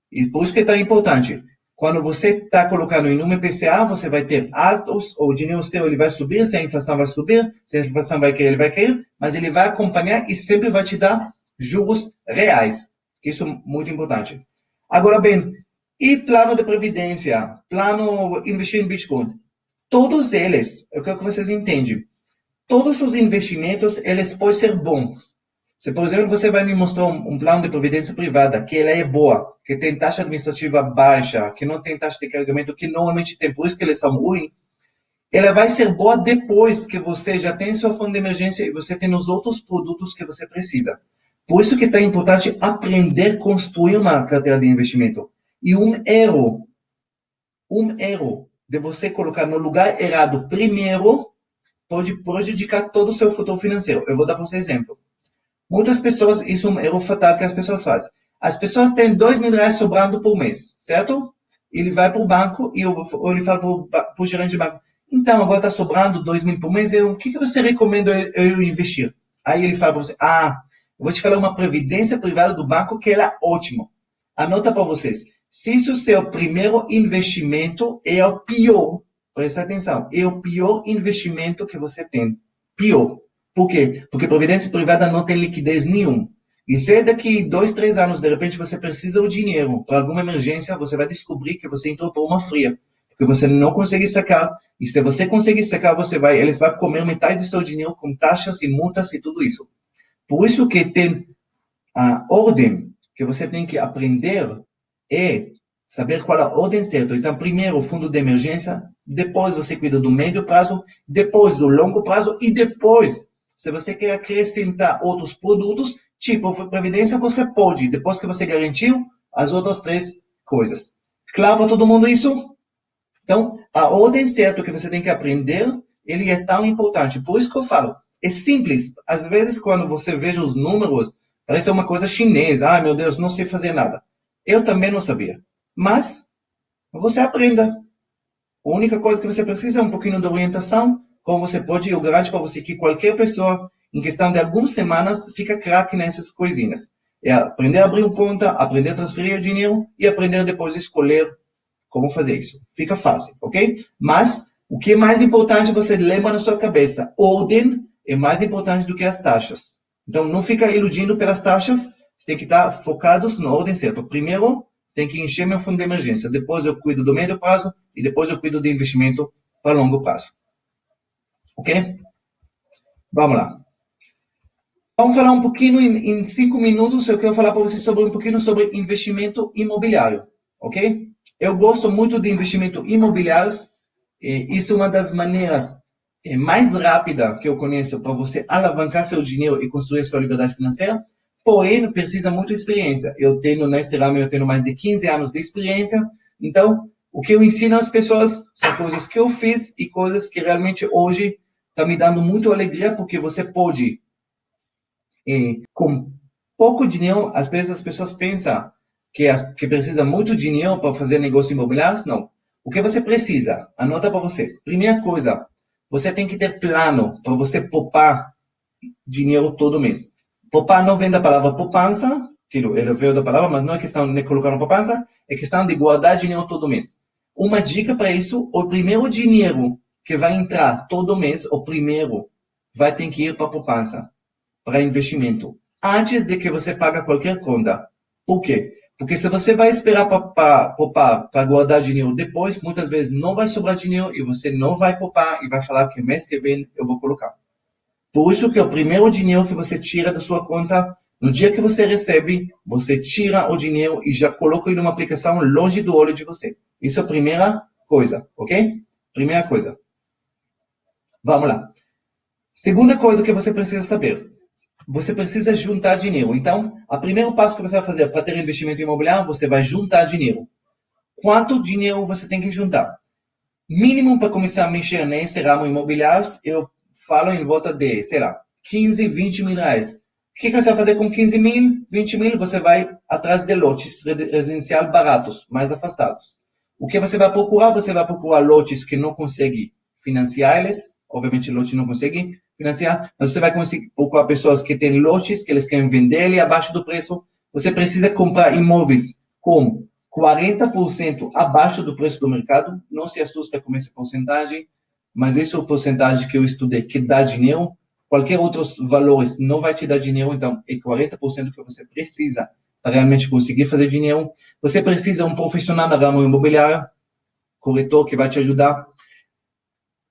E por isso que é tão importante. Quando você está colocando em um IPCA, você vai ter altos, ou o dinheiro seu ele vai subir, se a inflação vai subir, se a inflação vai cair, ele vai cair, mas ele vai acompanhar e sempre vai te dar juros reais. Isso é muito importante. Agora bem, e plano de previdência, plano investir em Bitcoin? Todos eles, eu quero que vocês entendam, todos os investimentos, eles podem ser bons. Se, por exemplo, você vai me mostrar um plano de previdência privada, que ela é boa, que tem taxa administrativa baixa, que não tem taxa de carregamento, que normalmente tem, por isso que eles são ruins, ela vai ser boa depois que você já tem seu fundo de emergência e você tem os outros produtos que você precisa. Por isso que é tão importante aprender a construir uma carteira de investimento. E um erro de você colocar no lugar errado primeiro pode prejudicar todo o seu futuro financeiro. Eu vou dar para você um exemplo. Muitas pessoas, isso é um erro fatal que as pessoas fazem. As pessoas têm R$2.000 sobrando por mês, certo? Ele vai para o banco e ele fala para o gerente de banco, então, agora está sobrando 2.000 por mês, o que você recomenda eu investir? Aí ele fala para você, eu vou te falar uma previdência privada do banco que ela é ótima. Anota para vocês. Se isso é o seu primeiro investimento, é o pior. Presta atenção. É o pior investimento que você tem. Pior. Por quê? Porque previdência privada não tem liquidez nenhuma. E se daqui 2, 3 anos, de repente, você precisa do dinheiro para alguma emergência, você vai descobrir que você entrou por uma fria, porque você não consegue sacar. E se você conseguir sacar, eles vão comer metade do seu dinheiro com taxas e multas e tudo isso. Por isso que tem a ordem que você tem que aprender é saber qual a ordem certa. Então, primeiro o fundo de emergência, depois você cuida do médio prazo, depois do longo prazo e depois, se você quer acrescentar outros produtos, tipo previdência, você pode, depois que você garantiu as outras 3 coisas. Claro para todo mundo isso? Então, a ordem certa que você tem que aprender, ele é tão importante. Por isso que eu falo, é simples. Às vezes, quando você vê os números, parece uma coisa chinesa. Ai, meu Deus, não sei fazer nada. Eu também não sabia. Mas, você aprenda. A única coisa que você precisa é um pouquinho de orientação. Como você pode, eu garanto para você que qualquer pessoa, em questão de algumas semanas, fica craque nessas coisinhas. É aprender a abrir uma conta, aprender a transferir o dinheiro e aprender depois a escolher como fazer isso. Fica fácil, ok? Mas, o que é mais importante, você lembra na sua cabeça. Ordem é mais importante do que as taxas. Então, não fica iludindo pelas taxas. Você tem que estar focados na ordem certa. Primeiro, tem que encher meu fundo de emergência. Depois, eu cuido do médio prazo. E depois, eu cuido de investimento para longo prazo. Ok? Vamos lá. Vamos falar um pouquinho, em 5 minutos, eu quero falar para vocês sobre um pouquinho sobre investimento imobiliário. Ok? Eu gosto muito de investimento imobiliários. Isso é uma das maneiras mais rápidas que eu conheço para você alavancar seu dinheiro e construir sua liberdade financeira. Porém, precisa muito de experiência. Eu tenho nesse ramo, eu tenho mais de 15 anos de experiência. Então, o que eu ensino às pessoas são coisas que eu fiz e coisas que realmente hoje está me dando muito alegria, porque você pode, com pouco dinheiro, às vezes as pessoas pensam que precisa muito dinheiro para fazer negócios imobiliários. Não. O que você precisa? Anota para vocês. Primeira coisa, você tem que ter plano para você poupar dinheiro todo mês. Poupar não vem da palavra poupança, que ele veio da palavra, mas não é questão de colocar na poupança, é questão de guardar dinheiro todo mês. Uma dica para isso, o primeiro dinheiro que vai entrar todo mês, o primeiro, vai ter que ir para a poupança, para investimento, antes de que você pague qualquer conta. Por quê? Porque se você vai esperar para poupar, para guardar dinheiro depois, muitas vezes não vai sobrar dinheiro e você não vai poupar e vai falar que mês que vem eu vou colocar. Por isso que o primeiro dinheiro que você tira da sua conta, no dia que você recebe, você tira o dinheiro e já coloca ele numa aplicação longe do olho de você. Isso é a primeira coisa, ok? Primeira coisa. Vamos lá. Segunda coisa que você precisa saber. Você precisa juntar dinheiro. Então, o primeiro passo que você vai fazer para ter investimento imobiliário, você vai juntar dinheiro. Quanto dinheiro você tem que juntar? Mínimo para começar a mexer nesse ramo imobiliário, eu falo em volta de, sei lá, 15, 20 mil reais. O que você vai fazer com 15 mil, 20 mil? Você vai atrás de lotes residenciais baratos, mais afastados. O que você vai procurar? Você vai procurar lotes que não conseguem financiar eles. Obviamente, lotes não conseguem financiar, mas você vai conseguir procurar pessoas que têm lotes, que eles querem vender ele abaixo do preço. Você precisa comprar imóveis com 40% abaixo do preço do mercado. Não se assusta com essa porcentagem, mas esse é o porcentagem que eu estudei, que dá dinheiro. Qualquer outros valores não vai te dar dinheiro, então é 40% que você precisa para realmente conseguir fazer dinheiro. Você precisa de um profissional na ramo imobiliário, corretor que vai te ajudar.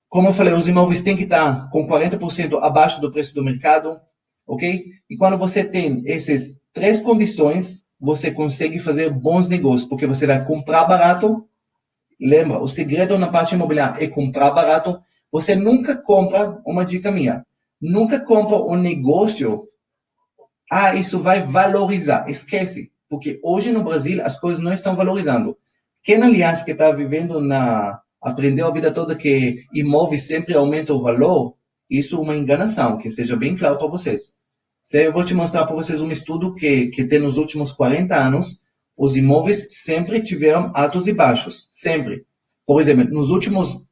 Como eu falei, os imóveis têm que estar com 40% abaixo do preço do mercado, ok? E quando você tem essas 3 condições, você consegue fazer bons negócios, porque você vai comprar barato. Lembra, o segredo na parte imobiliária é comprar barato. Você nunca compra, uma dica minha, nunca compra um negócio, isso vai valorizar. Esquece, porque hoje no Brasil as coisas não estão valorizando. Quem, aliás, que está vivendo aprendeu a vida toda que imóveis sempre aumentam o valor, isso é uma enganação, que seja bem claro para vocês. Eu vou te mostrar para vocês um estudo que tem nos últimos 40 anos, os imóveis sempre tiveram altos e baixos, sempre. Por exemplo, nos últimos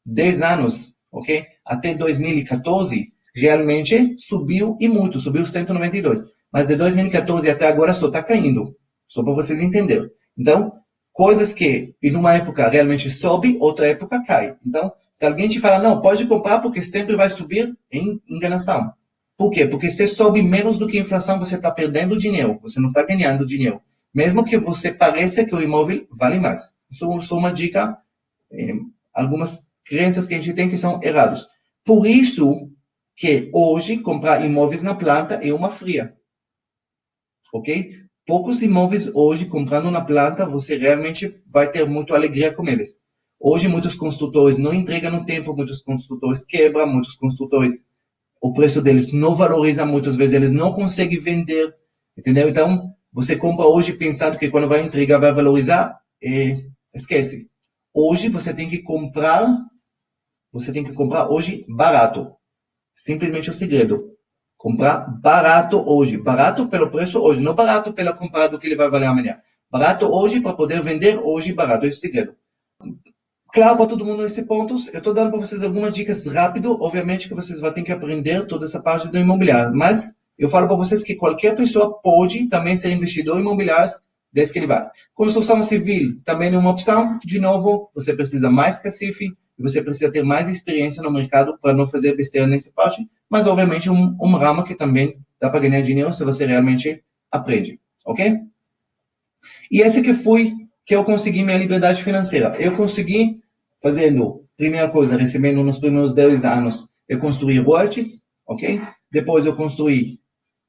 10 anos, ok? Até 2014, realmente subiu e muito, subiu 192. Mas de 2014 até agora só está caindo, só para vocês entenderem. Então, coisas que em uma época realmente sobe, outra época cai. Então, Se alguém te fala, não, pode comprar porque sempre vai subir, é enganação. Por quê? Porque se sobe menos do que a inflação, você está perdendo dinheiro, você não está ganhando dinheiro. Mesmo que você pareça que o imóvel vale mais. Isso é só uma dica, algumas crenças que a gente tem que são erradas. Por isso que hoje comprar imóveis na planta é uma fria. Ok? Poucos imóveis hoje, comprando na planta, você realmente vai ter muita alegria com eles. Hoje, muitos construtores não entregam no tempo, muitos construtores quebram, muitos construtores, o preço deles não valoriza, muitas vezes eles não conseguem vender, entendeu? Então, você compra hoje pensando que quando vai entregar vai valorizar, esquece. Hoje, você tem que comprar hoje barato. Simplesmente o segredo. Comprar barato hoje. Barato pelo preço hoje, não barato pela comparado que ele vai valer amanhã. Barato hoje para poder vender hoje barato. Esse é o segredo. Claro para todo mundo esses pontos. Eu estou dando para vocês algumas dicas rápido. Obviamente que vocês vão ter que aprender toda essa parte do imobiliário. Mas eu falo para vocês que qualquer pessoa pode também ser investidor imobiliário desde que ele vai. Construção civil também é uma opção. De novo, você precisa mais cacife. E você precisa ter mais experiência no mercado para não fazer besteira nessa parte, mas obviamente um ramo que também dá para ganhar dinheiro se você realmente aprende, ok? E esse que eu consegui minha liberdade financeira. Eu consegui fazendo, primeira coisa, recebendo nos primeiros 10 anos, eu construí royalties, ok? Depois eu construí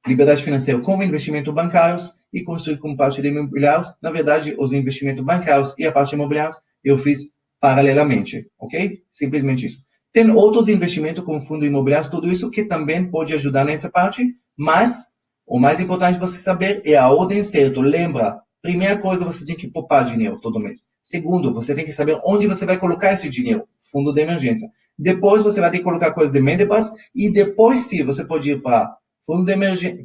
liberdade financeira como investimento bancários e construí com parte de imobiliários. Na verdade, os investimentos bancários e a parte imobiliários eu fiz paralelamente, ok? Simplesmente isso. Tem outros investimentos como fundo imobiliário, tudo isso que também pode ajudar nessa parte, mas o mais importante você saber é a ordem certa. Lembra, primeira coisa, você tem que poupar dinheiro todo mês. Segundo, você tem que saber onde você vai colocar esse dinheiro, fundo de emergência. Depois você vai ter que colocar coisas de Mendebas e depois sim, você pode ir para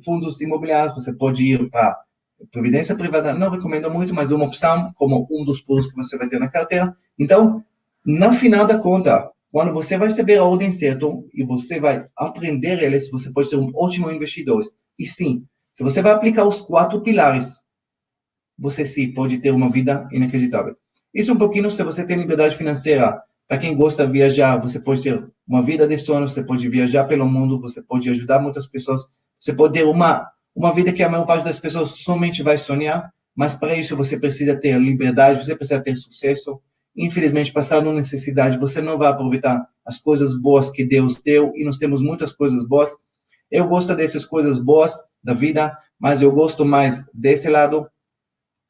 fundos imobiliários, você pode ir para previdência privada, não recomendo muito, mas é uma opção, como um dos pulos que você vai ter na carteira. Então, no final da conta, quando você vai saber a ordem certa e você vai aprender eles, você pode ser um ótimo investidor. E sim, se você vai aplicar os 4 pilares, você sim pode ter uma vida inacreditável. Isso um pouquinho, se você tem liberdade financeira, para quem gosta de viajar, você pode ter uma vida de sonho, você pode viajar pelo mundo, você pode ajudar muitas pessoas, você pode ter uma vida que a maior parte das pessoas somente vai sonhar, mas para isso você precisa ter liberdade, você precisa ter sucesso. Infelizmente, passando necessidade, você não vai aproveitar as coisas boas que Deus deu, e nós temos muitas coisas boas. Eu gosto dessas coisas boas da vida, mas eu gosto mais desse lado.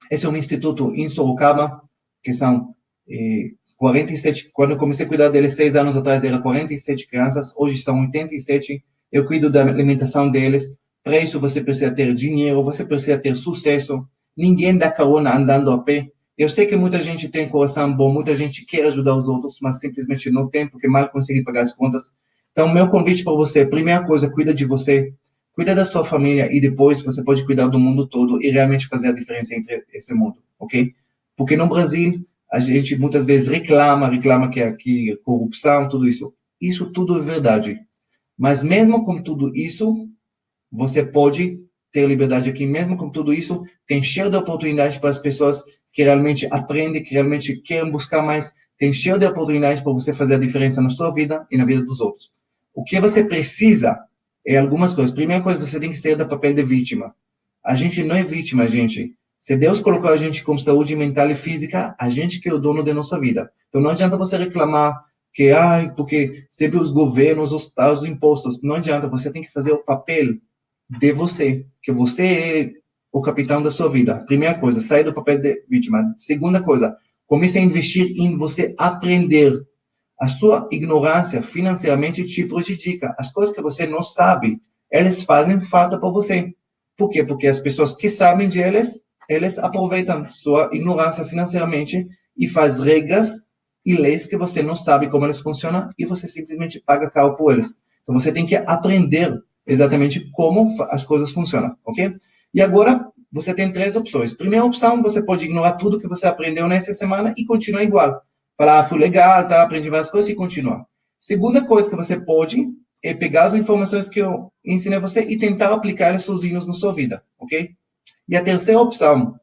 Esse é um instituto em Sorocaba, que são 47, quando eu comecei a cuidar deles 6 anos atrás, eram 47 crianças, hoje são 87, eu cuido da alimentação deles. Para isso você precisa ter dinheiro, você precisa ter sucesso, ninguém dá carona andando a pé. Eu sei que muita gente tem coração bom, muita gente quer ajudar os outros, mas simplesmente não tem, porque mal consegue pagar as contas. Então, meu convite para você, primeira coisa, cuida de você, cuida da sua família e depois você pode cuidar do mundo todo e realmente fazer a diferença entre esse mundo, ok? Porque no Brasil, a gente muitas vezes reclama que aqui corrupção, tudo isso. Isso tudo é verdade. Mas mesmo com tudo isso, você pode ter liberdade aqui. Mesmo com tudo isso, tem cheio de oportunidades para as pessoas que realmente aprendem, que realmente querem buscar mais. Tem cheio de oportunidades para você fazer a diferença na sua vida e na vida dos outros. O que você precisa é algumas coisas. Primeira coisa, você tem que sair do papel de vítima. A gente não é vítima, gente. Se Deus colocou a gente com saúde mental e física, a gente que é o dono da nossa vida. Então não adianta você reclamar que, porque sempre os governos, os impostos. Não adianta, você tem que fazer o papel de você, que você é o capitão da sua vida. Primeira coisa, sair do papel de vítima. Segunda coisa, comece a investir em você aprender. A sua ignorância financeiramente te prejudica. As coisas que você não sabe, elas fazem falta para você. Por quê? Porque as pessoas que sabem de elas aproveitam sua ignorância financeiramente e faz regras e leis que você não sabe como elas funcionam e você simplesmente paga caro por elas. Então você tem que aprender exatamente como as coisas funcionam, ok? E agora você tem 3 opções. Primeira opção, você pode ignorar tudo que você aprendeu nessa semana e continuar igual. Falar, fui legal, tá, aprendi várias coisas e continuar. Segunda coisa que você pode é pegar as informações que eu ensinei a você e tentar aplicar elas sozinhos na sua vida, ok? E a terceira opção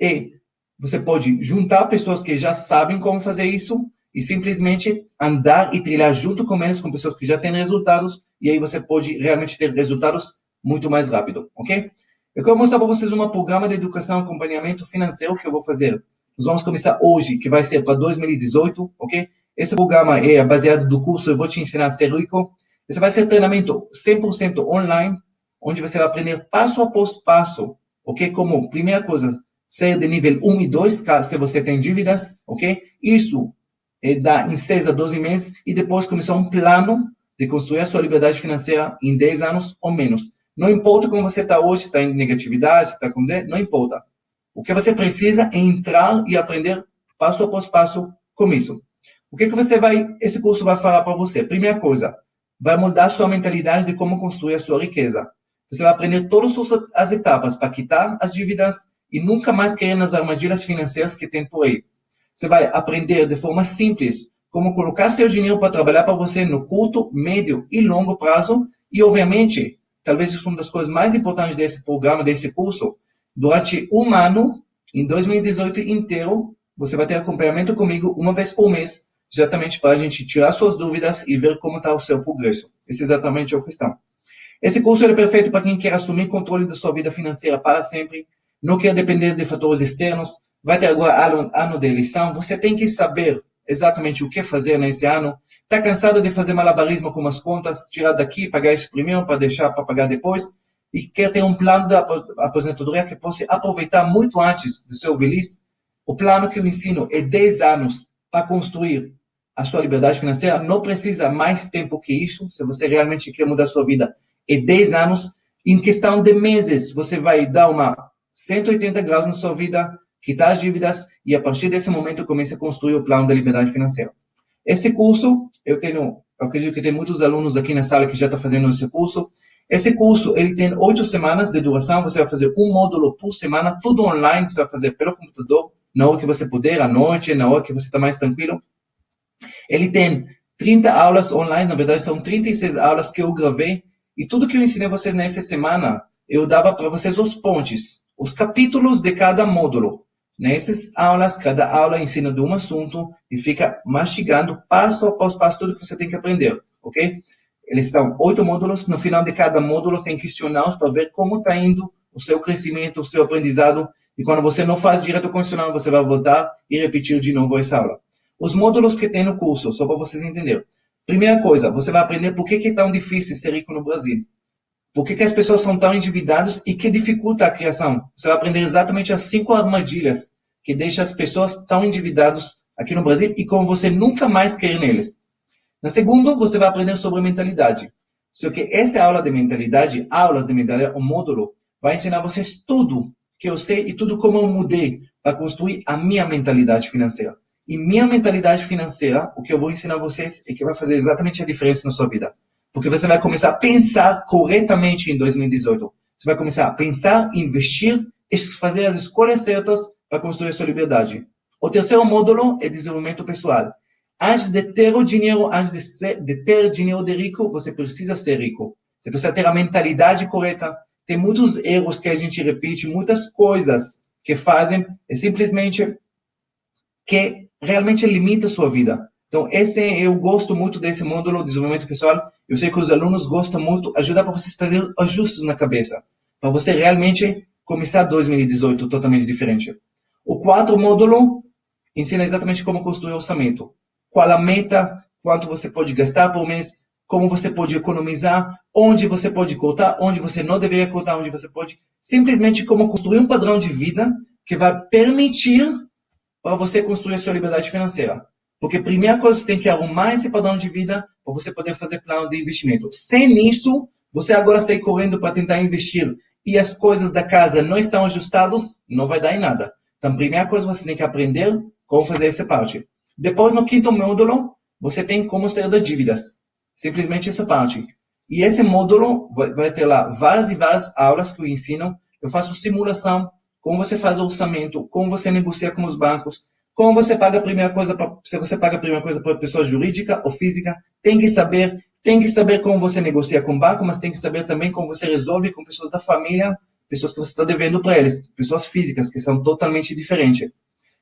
é, você pode juntar pessoas que já sabem como fazer isso e simplesmente andar e trilhar junto com eles, com pessoas que já têm resultados, e aí você pode realmente ter resultados muito mais rápido, ok? Eu quero mostrar para vocês um programa de educação e acompanhamento financeiro que eu vou fazer. Nós vamos começar hoje, que vai ser para 2018, ok? Esse programa é baseado no curso Eu Vou Te Ensinar a Ser Rico. Esse vai ser treinamento 100% online, onde você vai aprender passo após passo, ok? Como, primeira coisa, ser de nível 1 e 2, se você tem dívidas, ok? Isso dá em 6 a 12 meses, e depois começar um plano de construir a sua liberdade financeira em 10 anos ou menos. Não importa como você está hoje, se está em negatividade, se está com debt, não importa. O que você precisa é entrar e aprender passo após passo com isso. O que esse curso vai falar para você? Primeira coisa, vai mudar a sua mentalidade de como construir a sua riqueza. Você vai aprender todas as etapas para quitar as dívidas e nunca mais cair nas armadilhas financeiras que tem por aí. Você vai aprender de forma simples como colocar seu dinheiro para trabalhar para você no curto, médio e longo prazo. E, obviamente, talvez isso é uma das coisas mais importantes desse programa, desse curso, durante um ano, em 2018 inteiro, você vai ter acompanhamento comigo uma vez por mês, exatamente para a gente tirar suas dúvidas e ver como está o seu progresso. Essa é exatamente a questão. Esse curso é perfeito para quem quer assumir controle da sua vida financeira para sempre, não quer depender de fatores externos, vai ter agora ano de eleição, você tem que saber exatamente o que fazer nesse ano, está cansado de fazer malabarismo com as contas, tirar daqui, pagar isso primeiro para deixar para pagar depois, e quer ter um plano de aposentadoria que possa aproveitar muito antes do seu velhice. O plano que eu ensino é 10 anos para construir a sua liberdade financeira, não precisa mais tempo que isso, se você realmente quer mudar a sua vida, é 10 anos, em questão de meses, você vai dar uma 180 graus na sua vida, quitar as dívidas, e a partir desse momento comece a construir o plano da liberdade financeira. Esse curso, eu acredito que tem muitos alunos aqui na sala que já estão fazendo esse curso. Esse curso, ele tem 8 semanas de duração, você vai fazer um módulo por semana, tudo online, você vai fazer pelo computador, na hora que você puder, à noite, na hora que você está mais tranquilo. Ele tem 30 aulas online, na verdade são 36 aulas que eu gravei, e tudo que eu ensinei vocês nessa semana, eu dava para vocês os pontos, os capítulos de cada módulo. Nessas aulas, cada aula ensina de um assunto e fica mastigando passo após passo tudo que você tem que aprender, ok? Eles estão 8 módulos, no final de cada módulo tem questionários para ver como está indo o seu crescimento, o seu aprendizado, e quando você não faz direto com o questionário, você vai voltar e repetir de novo essa aula. Os módulos que tem no curso, só para vocês entenderem. Primeira coisa, você vai aprender por que é tão difícil ser rico no Brasil. Por que as pessoas são tão endividadas e que dificulta a criação. Você vai aprender exatamente as 5 armadilhas que deixam as pessoas tão endividadas aqui no Brasil e como você nunca mais quer neles. Na segunda, você vai aprender sobre mentalidade. Só que essa aula de mentalidade, o módulo, vai ensinar vocês tudo que eu sei e tudo como eu mudei para construir a minha mentalidade financeira. E minha mentalidade financeira, o que eu vou ensinar vocês é que vai fazer exatamente a diferença na sua vida. Porque você vai começar a pensar corretamente em 2018. Você vai começar a pensar, investir e fazer as escolhas certas para construir a sua liberdade. O terceiro módulo é desenvolvimento pessoal. Antes de ter o dinheiro, de ter dinheiro de rico, você precisa ser rico. Você precisa ter a mentalidade correta. Tem muitos erros que a gente repete, muitas coisas que fazem, é simplesmente que realmente limita a sua vida. Então, eu gosto muito desse módulo de desenvolvimento pessoal. Eu sei que os alunos gostam muito, ajuda para vocês fazerem ajustes na cabeça, para você realmente começar 2018 totalmente diferente. O quarto módulo ensina exatamente como construir orçamento. Qual a meta, quanto você pode gastar por mês, como você pode economizar, onde você pode cortar, onde você não deveria cortar, onde você pode... Simplesmente como construir um padrão de vida que vai permitir para você construir a sua liberdade financeira. Porque a primeira coisa, você tem que arrumar esse padrão de vida para você poder fazer plano de investimento. Sem isso, você agora sai correndo para tentar investir e as coisas da casa não estão ajustadas, não vai dar em nada. Então, a primeira coisa, você tem que aprender como fazer essa parte. Depois, no quinto módulo, você tem como sair das dívidas. Simplesmente essa parte. E esse módulo vai ter lá várias e várias aulas que eu ensino. Eu faço simulação, como você faz o orçamento, como você negocia com os bancos, como você paga a primeira coisa, se você paga a primeira coisa para pessoa jurídica ou física, tem que saber como você negocia com o banco, mas tem que saber também como você resolve com pessoas da família, pessoas que você está devendo para eles, pessoas físicas, que são totalmente diferentes.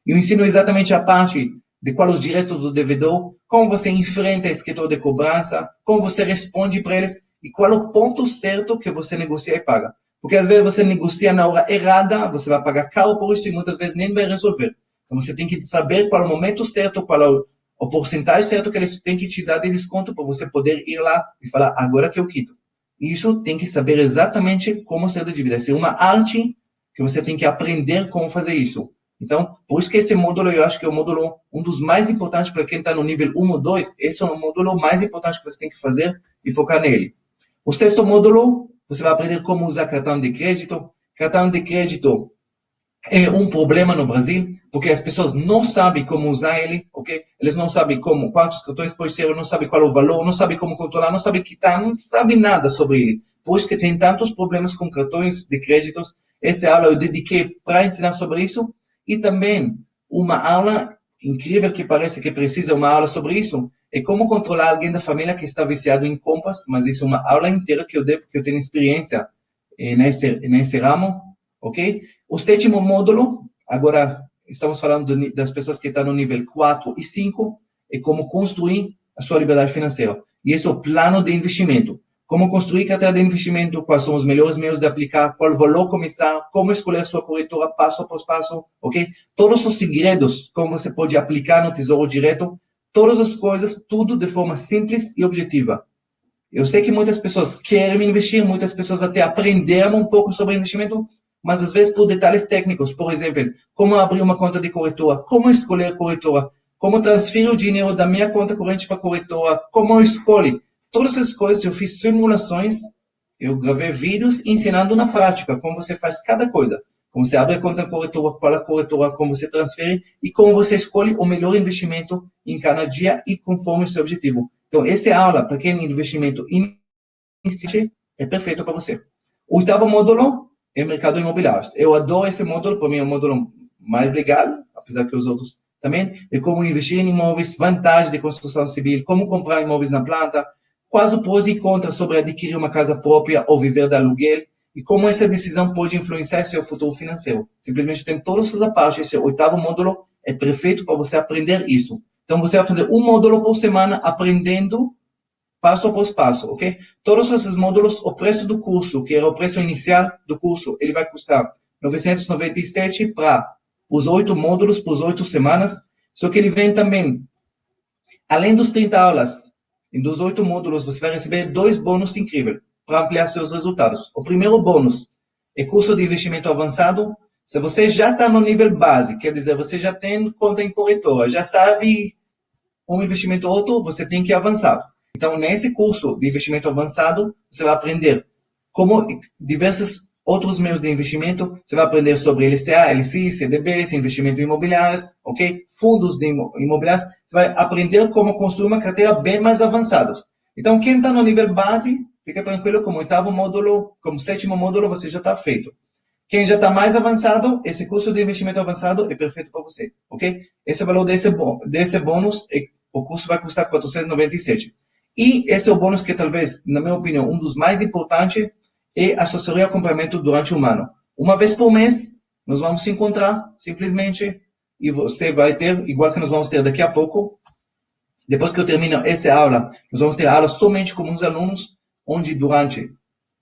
Eu ensino exatamente a parte de quais os direitos do devedor, como você enfrenta o escritor de cobrança, como você responde para eles e qual é o ponto certo que você negocia e paga. Porque às vezes você negocia na hora errada, você vai pagar caro por isso e muitas vezes nem vai resolver. Então você tem que saber qual é o momento certo, qual é o porcentagem certo que eles têm que te dar de desconto para você poder ir lá e falar, agora que eu quito. Isso tem que saber exatamente como ser de dívida. Isso é uma arte que você tem que aprender como fazer isso. Então, por isso que esse módulo, eu acho que é o módulo, um dos mais importantes para quem está no nível 1 ou 2, esse é o módulo mais importante que você tem que fazer e focar nele. O sexto módulo, você vai aprender como usar cartão de crédito. Cartão de crédito é um problema no Brasil, porque as pessoas não sabem como usar ele, ok? Eles não sabem como, quantos cartões pode ser, não sabem qual é o valor, não sabem como controlar, não sabem quitar, não sabem nada sobre ele. Por isso que tem tantos problemas com cartões de créditos. Essa aula eu dediquei para ensinar sobre isso. E também uma aula incrível que parece que precisa uma aula sobre isso, é como controlar alguém da família que está viciado em compras, mas isso é uma aula inteira que eu dei, porque eu tenho experiência nesse ramo, ok? O sétimo módulo, agora estamos falando das pessoas que estão no nível 4 e 5, é como construir a sua liberdade financeira. E esse é o plano de investimento. Como construir carteira de investimento, quais são os melhores meios de aplicar, qual valor começar, como escolher a sua corretora passo após passo, ok? Todos os segredos, como você pode aplicar no Tesouro Direto, todas as coisas, tudo de forma simples e objetiva. Eu sei que muitas pessoas querem investir, muitas pessoas até aprenderam um pouco sobre investimento, mas às vezes por detalhes técnicos, por exemplo, como abrir uma conta de corretora, como escolher a corretora, como transferir o dinheiro da minha conta corrente para a corretora, como eu escolho. Todas essas coisas eu fiz simulações, eu gravei vídeos ensinando na prática como você faz cada coisa. Como você abre a conta corretora, qual a corretora, como você transfere e como você escolhe o melhor investimento em cada dia e conforme o seu objetivo. Então, essa aula, para quem é investimento iniciante, é perfeito para você. O oitavo módulo é mercado imobiliário. Eu adoro esse módulo, para mim é o módulo mais legal, apesar que os outros também, é como investir em imóveis, vantagem de construção civil, como comprar imóveis na planta, quais os prós e contras sobre adquirir uma casa própria ou viver de aluguel, e como essa decisão pode influenciar seu futuro financeiro. Simplesmente tem todas essas partes. Esse oitavo módulo é perfeito para você aprender isso. Então, você vai fazer um módulo por semana aprendendo passo após passo, ok? Todos esses módulos, o preço do curso, que era o preço inicial do curso, ele vai custar 997 para os 8 módulos, por 8 semanas, só que ele vem também, além dos 30 aulas, e dos 8 módulos, você vai receber 2 bônus incríveis para ampliar seus resultados. O primeiro bônus é curso de investimento avançado. Se você já está no nível base, quer dizer, você já tem conta em corretora, já sabe um investimento ou outro, você tem que avançar. Então, nesse curso de investimento avançado, você vai aprender como diversos outros meios de investimento. Você vai aprender sobre LCA, LCI, CDBs, investimento em imobiliários, ok? Fundos de imobiliários. Você vai aprender como construir uma carteira bem mais avançada. Então, quem está no nível base, fica tranquilo, como oitavo módulo, como sétimo módulo, você já está feito. Quem já está mais avançado, esse curso de investimento avançado é perfeito para você, ok? Esse é o valor desse bônus, o curso vai custar 497. E esse é o bônus que talvez, na minha opinião, um dos mais importantes é assessoria e acompanhamento durante um ano. Uma vez por mês, nós vamos se encontrar, simplesmente, e você vai ter, igual que nós vamos ter daqui a pouco, depois que eu termino essa aula, nós vamos ter aula somente com os alunos, onde durante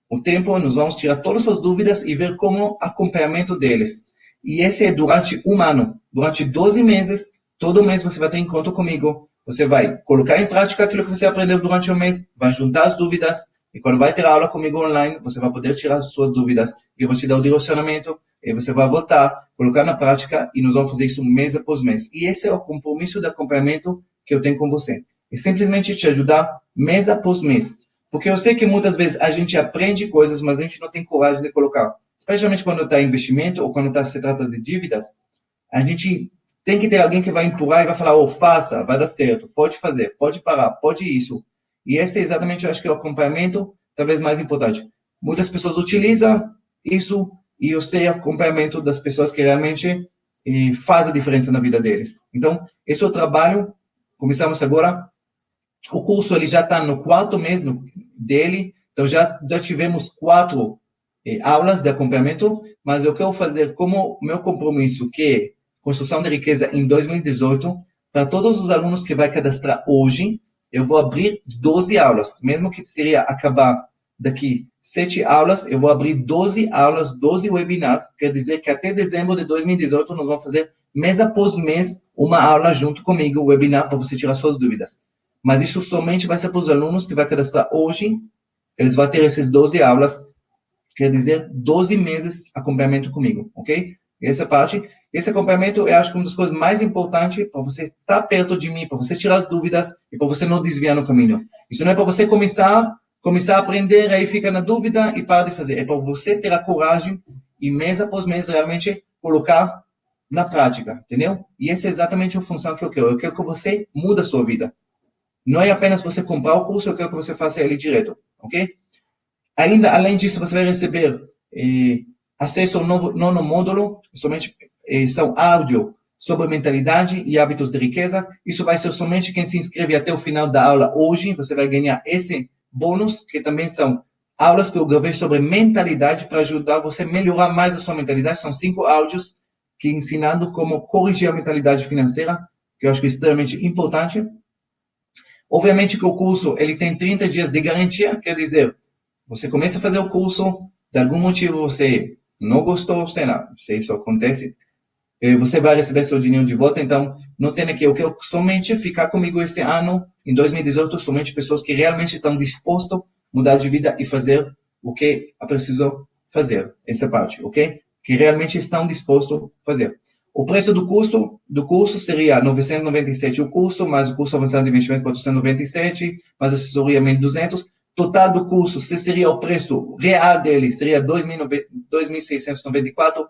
o tempo nós vamos tirar todas as dúvidas e ver como acompanhamento deles. E esse é durante um ano, durante 12 meses, todo mês você vai ter encontro comigo, você vai colocar em prática aquilo que você aprendeu durante o mês, vai juntar as dúvidas, e quando vai ter aula comigo online, você vai poder tirar as suas dúvidas, eu vou te dar o direcionamento, e você vai voltar, colocar na prática, e nós vamos fazer isso mês após mês. E esse é o compromisso de acompanhamento que eu tenho com você. É simplesmente te ajudar mês após mês. Porque eu sei que muitas vezes a gente aprende coisas, mas a gente não tem coragem de colocar. Especialmente quando está em investimento ou quando se trata de dívidas, a gente tem que ter alguém que vai empurrar e vai falar, faça, vai dar certo, pode fazer, pode parar, pode isso. E esse é exatamente, eu acho que é o acompanhamento talvez mais importante. Muitas pessoas utilizam isso e eu sei acompanhamento das pessoas que realmente faz a diferença na vida deles. Então, esse é o trabalho. Começamos agora. O curso ele já está no 4º mês dele, então já tivemos 4 aulas de acompanhamento, mas eu quero fazer como meu compromisso, que é construção de riqueza em 2018, para todos os alunos que vai cadastrar hoje, eu vou abrir 12 aulas. Mesmo que seria acabar daqui 7 aulas, eu vou abrir 12 aulas, 12 webinars. Quer dizer que até dezembro de 2018, nós vamos fazer mês após mês uma aula junto comigo, webinar, para você tirar suas dúvidas. Mas isso somente vai ser para os alunos que vai cadastrar hoje. Eles vão ter essas 12 aulas, quer dizer, 12 meses acompanhamento comigo, ok? Essa parte, esse acompanhamento, eu acho que uma das coisas mais importantes para você estar perto de mim, para você tirar as dúvidas e para você não desviar no caminho. Isso não é para você começar a aprender, aí fica na dúvida e para de fazer. É para você ter a coragem e mês após mês realmente colocar na prática, entendeu? E essa é exatamente a função que eu quero. Eu quero que você mude a sua vida. Não é apenas você comprar o curso, eu quero que você faça ele direto, ok? Ainda, além disso, você vai receber acesso ao nono módulo, somente são áudio sobre mentalidade e hábitos de riqueza. Isso vai ser somente quem se inscreve até o final da aula hoje. Você vai ganhar esse bônus, que também são aulas que eu gravei sobre mentalidade para ajudar você a melhorar mais a sua mentalidade. São 5 áudios que ensinando como corrigir a mentalidade financeira, que eu acho que é extremamente importante. Obviamente que o curso ele tem 30 dias de garantia, quer dizer, você começa a fazer o curso, de algum motivo você não gostou, sei lá, se isso acontece, você vai receber seu dinheiro de volta, então não tem aqui, eu quero somente ficar comigo esse ano, em 2018, somente pessoas que realmente estão dispostas a mudar de vida e fazer o que precisam fazer, essa parte, ok? Que realmente estão dispostos a fazer. O preço do curso seria 997 o curso, mais o curso avançado de investimento 497, mais assessoria 1.200. Total do curso, se seria o preço real dele, seria 2.694.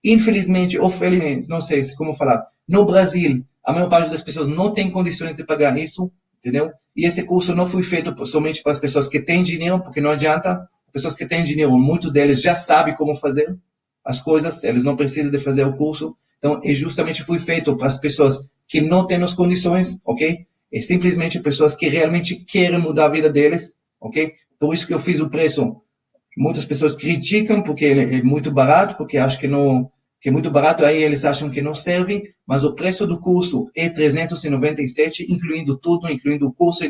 Infelizmente, ou felizmente, não sei como falar, no Brasil, a maior parte das pessoas não tem condições de pagar isso, entendeu? E esse curso não foi feito somente para as pessoas que têm dinheiro, porque não adianta, pessoas que têm dinheiro, muitos deles já sabem como fazer as coisas, eles não precisam de fazer o curso. Então, justamente foi feito para as pessoas que não têm as condições, ok? É simplesmente pessoas que realmente querem mudar a vida deles, ok? Por isso que eu fiz o preço. Muitas pessoas criticam porque ele é muito barato, porque acham que é muito barato, aí eles acham que não serve, mas o preço do curso é 397, incluindo tudo, incluindo o curso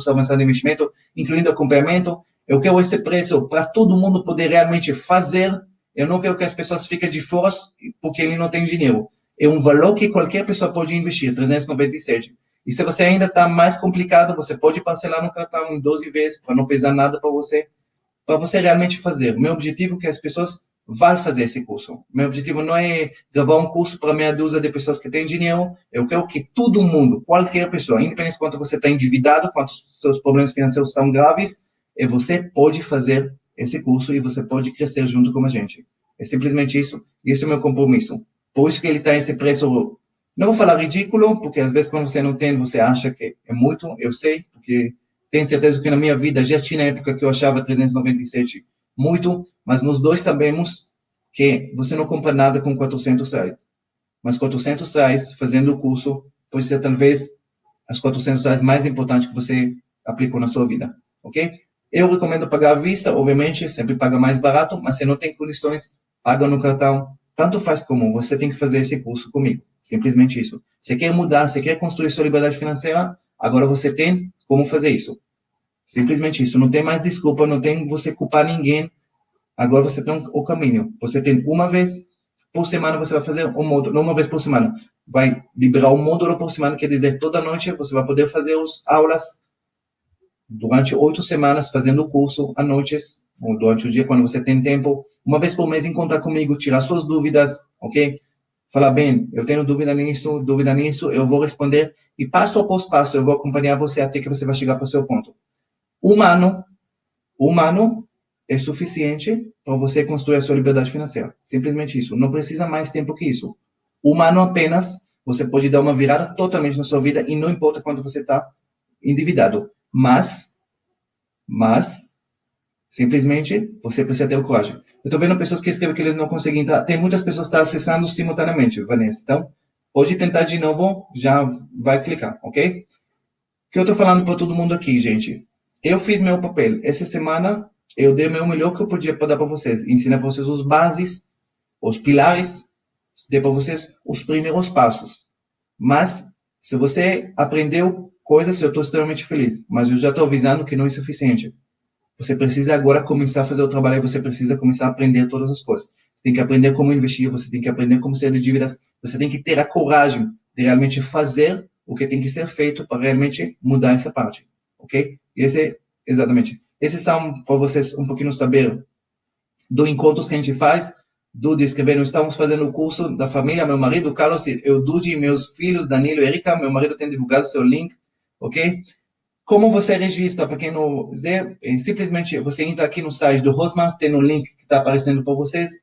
avançado de investimento, incluindo acompanhamento. Eu quero esse preço para todo mundo poder realmente fazer. Eu não quero que as pessoas fiquem de fora porque ele não tem dinheiro. É um valor que qualquer pessoa pode investir, 397. E se você ainda está mais complicado, você pode parcelar no cartão em 12 vezes, para não pesar nada para você realmente fazer. O meu objetivo é que as pessoas vão fazer esse curso. Meu objetivo não é gravar um curso para meia dúzia de pessoas que têm dinheiro. Eu quero que todo mundo, qualquer pessoa, independente de quanto você está endividado, quantos seus problemas financeiros são graves, você pode fazer esse curso e você pode crescer junto com a gente. É simplesmente isso. E esse é o meu compromisso. Por isso que ele está esse preço, não vou falar ridículo, porque às vezes quando você não tem, você acha que é muito, eu sei, porque tenho certeza que na minha vida já tinha época que eu achava 397 muito, mas nós dois sabemos que você não compra nada com 400 reais. Mas 400 reais fazendo o curso pode ser talvez as 400 reais mais importantes que você aplicou na sua vida, ok? Eu recomendo pagar à vista, obviamente, sempre paga mais barato, mas se não tem condições, paga no cartão. Tanto faz como você tem que fazer esse curso comigo. Simplesmente isso. Você quer mudar, você quer construir sua liberdade financeira, agora você tem como fazer isso. Simplesmente isso. Não tem mais desculpa, não tem você culpar ninguém. Agora você tem o caminho. Você tem uma vez por semana, você vai fazer um módulo, não uma vez por semana. Vai liberar um módulo por semana, quer dizer, toda noite você vai poder fazer as aulas durante 8 semanas, fazendo o curso à noite, ou durante o dia, quando você tem tempo. Uma vez por mês, encontrar comigo, tirar suas dúvidas, ok? Falar, bem, eu tenho dúvida nisso, eu vou responder. E passo após passo, eu vou acompanhar você até que você vai chegar para o seu ponto. Humano é suficiente para você construir a sua liberdade financeira. Simplesmente isso. Não precisa mais tempo que isso. Humano apenas, você pode dar uma virada totalmente na sua vida e não importa quanto você está endividado. Mas, simplesmente, você precisa ter coragem. Eu estou vendo pessoas que escrevem que eles não conseguem entrar. Tem muitas pessoas que estão acessando simultaneamente, Vanessa. Então, pode tentar de novo, já vai clicar, ok? O que eu estou falando para todo mundo aqui, gente? Eu fiz meu papel. Essa semana, eu dei o meu melhor que eu podia para dar para vocês. Ensinar para vocês os bases, os pilares, dei para vocês os primeiros passos. Mas Se você aprendeu coisas, eu estou extremamente feliz, mas eu já estou avisando que não é suficiente. Você precisa agora começar a fazer o trabalho e você precisa começar a aprender todas as coisas. Você tem que aprender como investir, você tem que aprender como sair de dívidas, você tem que ter a coragem de realmente fazer o que tem que ser feito para realmente mudar essa parte, ok? E esse, exatamente. Esses são, para vocês um pouquinho saber do encontros que a gente faz, Dudu escrevendo, estamos fazendo o curso da família, meu marido, Carlos, eu, Dudu, meus filhos, Danilo e Erika, meu marido tem divulgado o seu link, ok? Como você registra, para quem não quiser, simplesmente você entra aqui no site do Hotmart, tem um link que está aparecendo para vocês,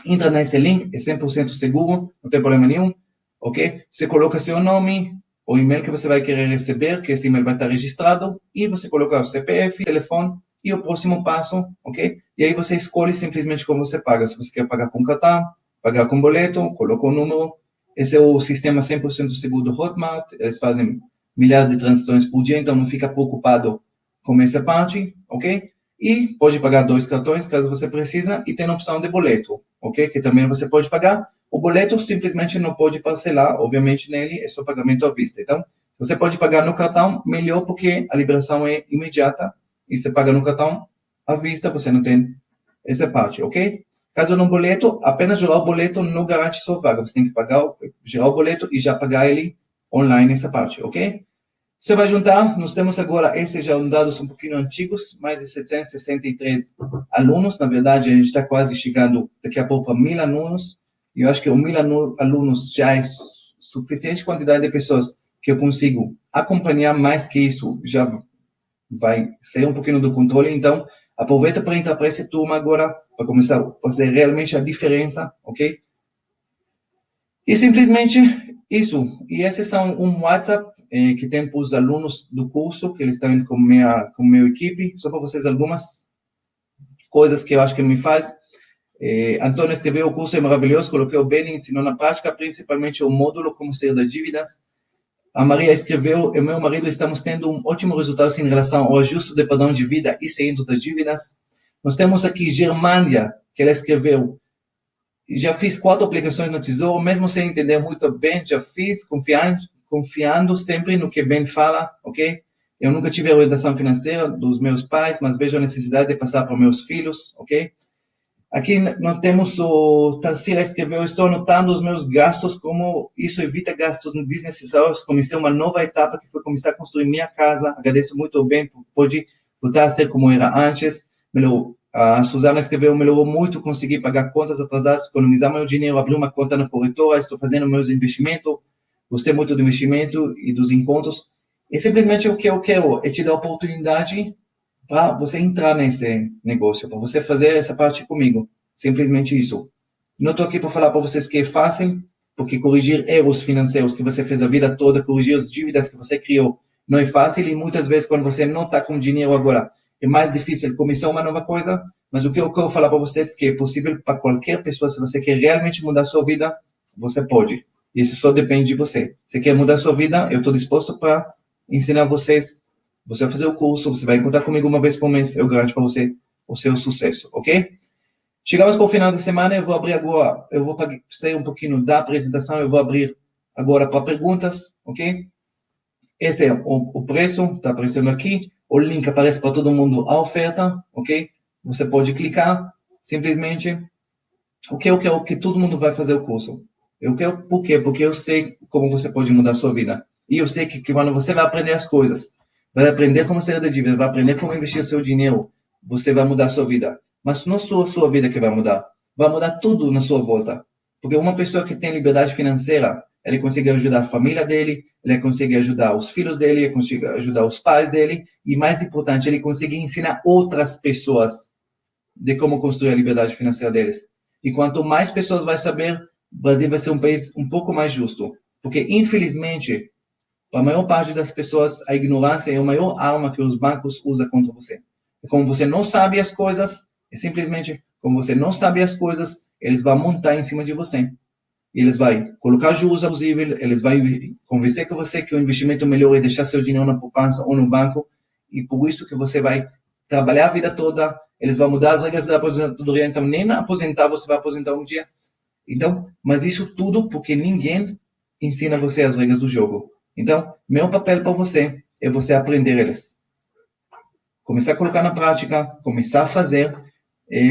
entra nesse link, é 100% seguro, não tem problema nenhum, ok? Você coloca seu nome, o e-mail que você vai querer receber, que esse e-mail vai estar registrado, e você coloca o CPF, telefone, e o próximo passo, ok? E aí você escolhe simplesmente como você paga, se você quer pagar com cartão, pagar com boleto, coloca o número, esse é o sistema 100% seguro do Hotmart, eles fazem milhares de transações por dia, então não fica preocupado com essa parte, ok? E pode pagar 2 cartões, caso você precisa, e tem a opção de boleto, ok? Que também você pode pagar. O boleto simplesmente não pode parcelar, obviamente nele é só pagamento à vista. Então, você pode pagar no cartão, melhor porque a liberação é imediata, e você paga no cartão à vista, você não tem essa parte, ok? Caso no boleto, apenas gerar o boleto não garante sua vaga, você tem que pagar, gerar o boleto e já pagar ele online essa parte, ok? Você vai juntar, nós temos agora, esses já dados um pouquinho antigos, mais de 763 alunos, na verdade a gente está quase chegando daqui a pouco a 1.000 alunos, e eu acho que 1.000 alunos já é suficiente quantidade de pessoas que eu consigo acompanhar, mais que isso já vai sair um pouquinho do controle, então aproveita para entrar para essa turma agora, para começar a fazer realmente a diferença, ok? E simplesmente isso. E esses são um WhatsApp que tem para os alunos do curso, que eles estão indo com minha equipe, só para vocês algumas coisas que eu acho que me faz. Antônio escreveu, o curso é maravilhoso, coloquei o bem, ensinou na prática, principalmente o módulo como sair das dívidas. A Maria escreveu, eu e meu marido estamos tendo um ótimo resultado em relação ao ajuste de padrão de vida e saindo das dívidas. Nós temos aqui Germânia, que ela escreveu, já fiz 4 aplicações no Tesouro, mesmo sem entender muito bem, já fiz, confiando sempre no que Ben fala, ok? Eu nunca tive a orientação financeira dos meus pais, mas vejo a necessidade de passar para meus filhos, ok? Aqui nós temos o Tarsila escreveu, estou anotando os meus gastos, como isso evita gastos desnecessários. Comecei uma nova etapa que foi começar a construir minha casa. Agradeço muito bem por poder voltar a ser como era antes. A Suzana escreveu, melhorou muito, consegui pagar contas atrasadas, economizar meu dinheiro, abrir uma conta na corretora, estou fazendo meus investimentos, gostei muito do investimento e dos encontros. E simplesmente o que eu quero é te dar a oportunidade para você entrar nesse negócio, para você fazer essa parte comigo. Simplesmente isso. Não estou aqui para falar para vocês que é fácil, porque corrigir erros financeiros que você fez a vida toda, corrigir as dívidas que você criou, não é fácil e muitas vezes quando você não está com dinheiro agora, é mais difícil começar uma nova coisa, mas o que eu quero falar para vocês é que é possível para qualquer pessoa, se você quer realmente mudar a sua vida, você pode. Isso só depende de você. Se quer mudar a sua vida, eu estou disposto para ensinar vocês. Você vai fazer o curso, você vai encontrar comigo uma vez por mês, eu garanto para você o seu sucesso, ok? Chegamos para o final da semana, eu vou abrir agora, eu vou sair um pouquinho da apresentação, eu vou abrir agora para perguntas, ok? Esse é o preço, está aparecendo aqui, o link aparece para todo mundo, a oferta, ok? Você pode clicar, simplesmente, o que eu quero que todo mundo vai fazer o curso. Eu quero, por quê? Porque eu sei como você pode mudar a sua vida. E eu sei que quando você vai aprender as coisas, vai aprender como sair da dívida, vai aprender como investir o seu dinheiro, você vai mudar a sua vida. Mas não só a sua vida que vai mudar tudo na sua volta. Porque uma pessoa que tem liberdade financeira, ele consegue ajudar a família dele, ele consegue ajudar os filhos dele, ele consegue ajudar os pais dele, e mais importante, ele consegue ensinar outras pessoas de como construir a liberdade financeira deles. E quanto mais pessoas vai saber, o Brasil vai ser um país um pouco mais justo. Porque, infelizmente, para a maior parte das pessoas, a ignorância é a maior arma que os bancos usam contra você. E como você não sabe as coisas, é simplesmente, como você não sabe as coisas, eles vão montar em cima de você. E eles vão colocar juros abusivos, eles vão convencer com você que o investimento melhor é deixar seu dinheiro na poupança ou no banco, e por isso que você vai trabalhar a vida toda, eles vão mudar as regras da aposentadoria, então nem na aposentar você vai aposentar um dia. Então, mas isso tudo porque ninguém ensina você as regras do jogo. Então, meu papel para você é você aprender elas. Começar a colocar na prática, começar a fazer.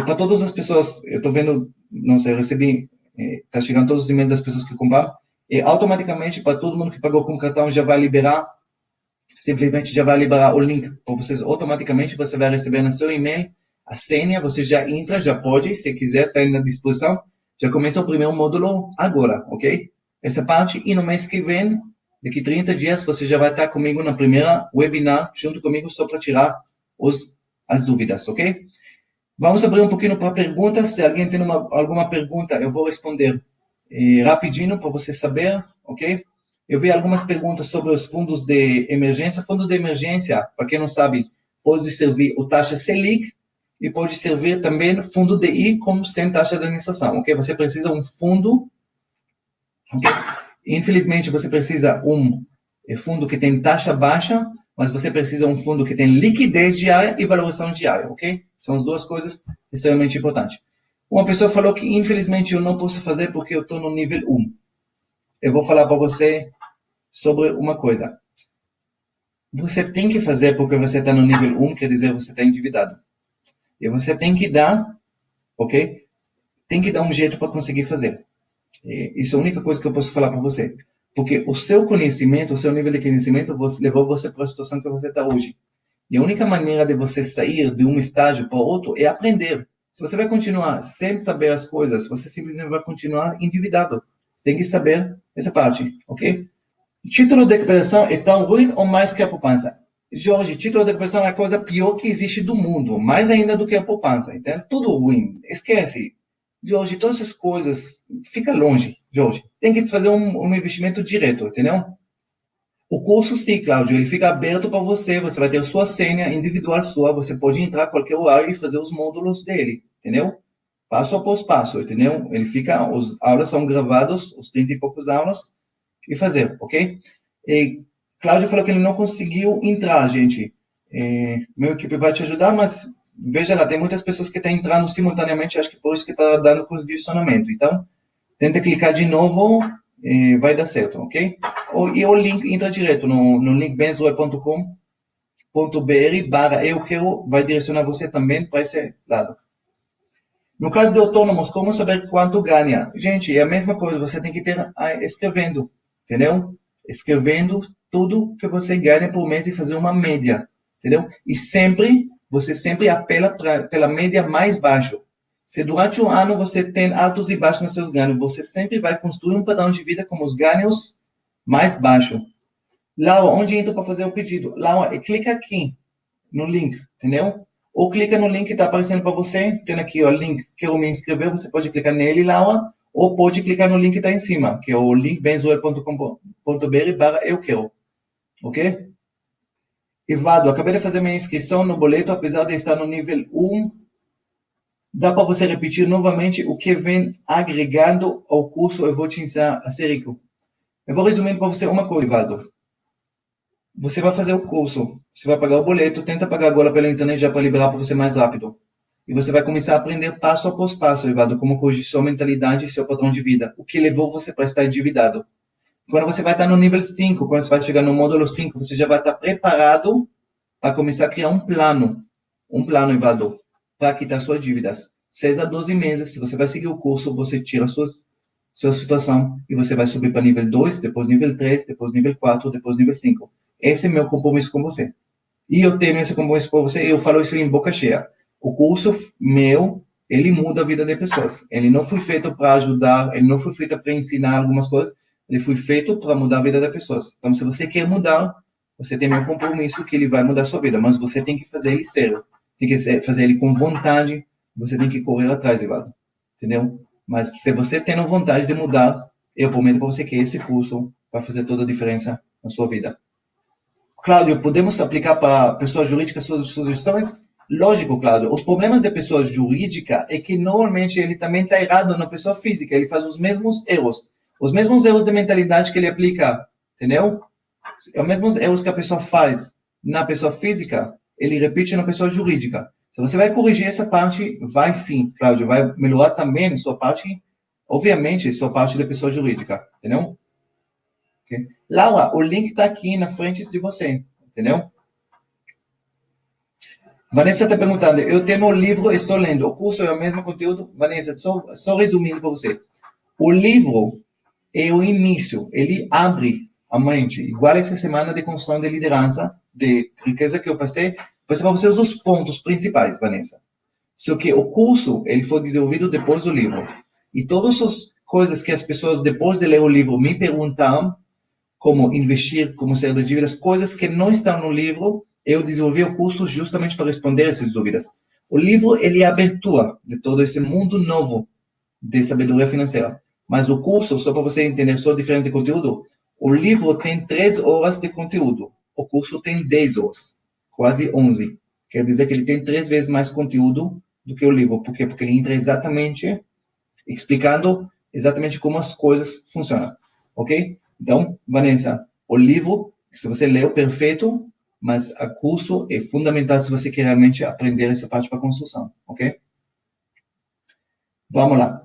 Para todas as pessoas, eu estou vendo, não sei, eu recebi, está chegando todos os e-mails das pessoas que compraram, e automaticamente, para todo mundo que pagou com cartão, já vai liberar, simplesmente já vai liberar o link para vocês automaticamente, você vai receber no seu e-mail a senha, você já entra, já pode, se quiser, está à disposição, já começa o primeiro módulo agora, ok? Essa parte, e no mês que vem, daqui 30 dias, você já vai estar comigo na primeira webinar, junto comigo, só para tirar as dúvidas, ok? Vamos abrir um pouquinho para perguntas. Se alguém tem alguma pergunta, eu vou responder rapidinho para você saber, ok? Eu vi algumas perguntas sobre os fundos de emergência. Fundo de emergência, para quem não sabe, pode servir o taxa Selic e pode servir também fundo DI como sem taxa de administração, ok? Você precisa um fundo, ok? Infelizmente, você precisa um fundo que tem taxa baixa, mas você precisa um fundo que tem liquidez diária e valorização diária, ok? São as duas coisas extremamente importantes. Uma pessoa falou que, infelizmente, eu não posso fazer porque eu estou no nível 1. Eu vou falar para você sobre uma coisa. Você tem que fazer porque você está no nível 1, quer dizer, você está endividado. E você tem que dar, ok? Tem que dar um jeito para conseguir fazer. Isso é a única coisa que eu posso falar para você. Porque o seu conhecimento, o seu nível de conhecimento levou você para a situação que você está hoje. E a única maneira de você sair de um estágio para outro é aprender. Se você vai continuar sem saber as coisas, você simplesmente vai continuar endividado. Você tem que saber essa parte, ok? Título de recuperação é tão ruim ou mais que a poupança? Jorge, título de recuperação é a coisa pior que existe do mundo, mais ainda do que a poupança, entende? Tudo ruim, esquece. Jorge, todas essas coisas, fica longe, Jorge. Tem que fazer um investimento direto, entendeu? O curso, sim, Cláudio, ele fica aberto para você, você vai ter sua senha individual sua, você pode entrar a qualquer horário e fazer os módulos dele, entendeu? Passo após passo, entendeu? Ele fica, as aulas são gravadas, os 30 e poucos aulas, e fazer, ok? E Cláudio falou que ele não conseguiu entrar, gente. Meu equipe vai te ajudar, mas veja lá, tem muitas pessoas que estão entrando simultaneamente, acho que por isso que está dando condicionamento. Então, tenta clicar de novo, vai dar certo, ok? E o link entra direto no link benzoe.com.br/eu quero, vai direcionar você também para esse lado. No caso de autônomos, como saber quanto ganha? Gente, é a mesma coisa, você tem que ter escrevendo, entendeu? Escrevendo tudo que você ganha por mês e fazer uma média, entendeu? E você sempre apela pela média mais baixa. Se durante um ano você tem altos e baixos nos seus ganhos, você sempre vai construir um padrão de vida com os ganhos mais baixos. Laura, onde entra para fazer o pedido? Laura, clica aqui no link, entendeu? Ou clica no link que está aparecendo para você, tem aqui o link, quero me inscrever, você pode clicar nele, Laura, ou pode clicar no link que está em cima, que é o link benzoe.com.br/eu quero, ok? Ivado, acabei de fazer minha inscrição no boleto, apesar de estar no nível 1, dá para você repetir novamente o que vem agregando ao curso, eu vou te ensinar a ser rico. Eu vou resumir para você uma coisa, Ivado. Você vai fazer o curso, você vai pagar o boleto, tenta pagar agora pela internet já para liberar para você mais rápido. E você vai começar a aprender passo após passo, Ivado, como corrigir sua mentalidade e seu padrão de vida. O que levou você para estar endividado. Quando você vai estar no nível 5, quando você vai chegar no módulo 5, você já vai estar preparado para começar a criar um plano, Ivado, para quitar suas dívidas. 6 a 12 meses, se você vai seguir o curso, você tira a sua situação e você vai subir para nível 2, depois nível 3, depois nível 4, depois nível 5. Esse é meu compromisso com você. E eu tenho esse compromisso com você e eu falo isso em boca cheia. O curso meu, ele muda a vida de pessoas. Ele não foi feito para ajudar, ele não foi feito para ensinar algumas coisas, ele foi feito para mudar a vida das pessoas. Então, se você quer mudar, você tem meu compromisso que ele vai mudar a sua vida, mas você tem que fazer ele sério. Tem que fazer ele com vontade, você tem que correr atrás, Evado. Entendeu? Mas se você tem vontade de mudar, eu prometo para você que esse curso vai fazer toda a diferença na sua vida. Cláudio, podemos aplicar para pessoas jurídicas suas sugestões? Lógico, Cláudio. Os problemas de pessoa jurídica é que normalmente ele também está errado na pessoa física. Ele faz os mesmos erros. Os mesmos erros de mentalidade que ele aplica, entendeu? Os mesmos erros que a pessoa faz na pessoa física, ele repete na pessoa jurídica. Se você vai corrigir essa parte, vai sim, Cláudio. Vai melhorar também sua parte, obviamente, sua parte da pessoa jurídica, entendeu? Okay? Laura, o link está aqui na frente de você, entendeu? Vanessa está perguntando, eu tenho o livro, estou lendo, o curso é o mesmo conteúdo? Vanessa, só resumindo para você. O livro é o início, ele abre a mente. Igual essa semana de construção de liderança, de riqueza que eu passei para você os pontos principais, Vanessa. Só que o curso, ele foi desenvolvido depois do livro. E todas as coisas que as pessoas, depois de ler o livro, me perguntaram, como investir, como sair das dívidas, coisas que não estão no livro, eu desenvolvi o curso justamente para responder essas dúvidas. O livro, ele é a abertura de todo esse mundo novo de sabedoria financeira. Mas o curso, só para você entender só a diferença de conteúdo, o livro tem 3 horas de conteúdo. O curso tem 10 horas, quase 11. Quer dizer que ele tem 3 vezes mais conteúdo do que o livro. Por quê? Porque ele entra exatamente, explicando exatamente como as coisas funcionam. Ok? Então, Vanessa, o livro, se você leu, perfeito, mas o curso é fundamental se você quer realmente aprender essa parte para construção. Ok? Vamos lá.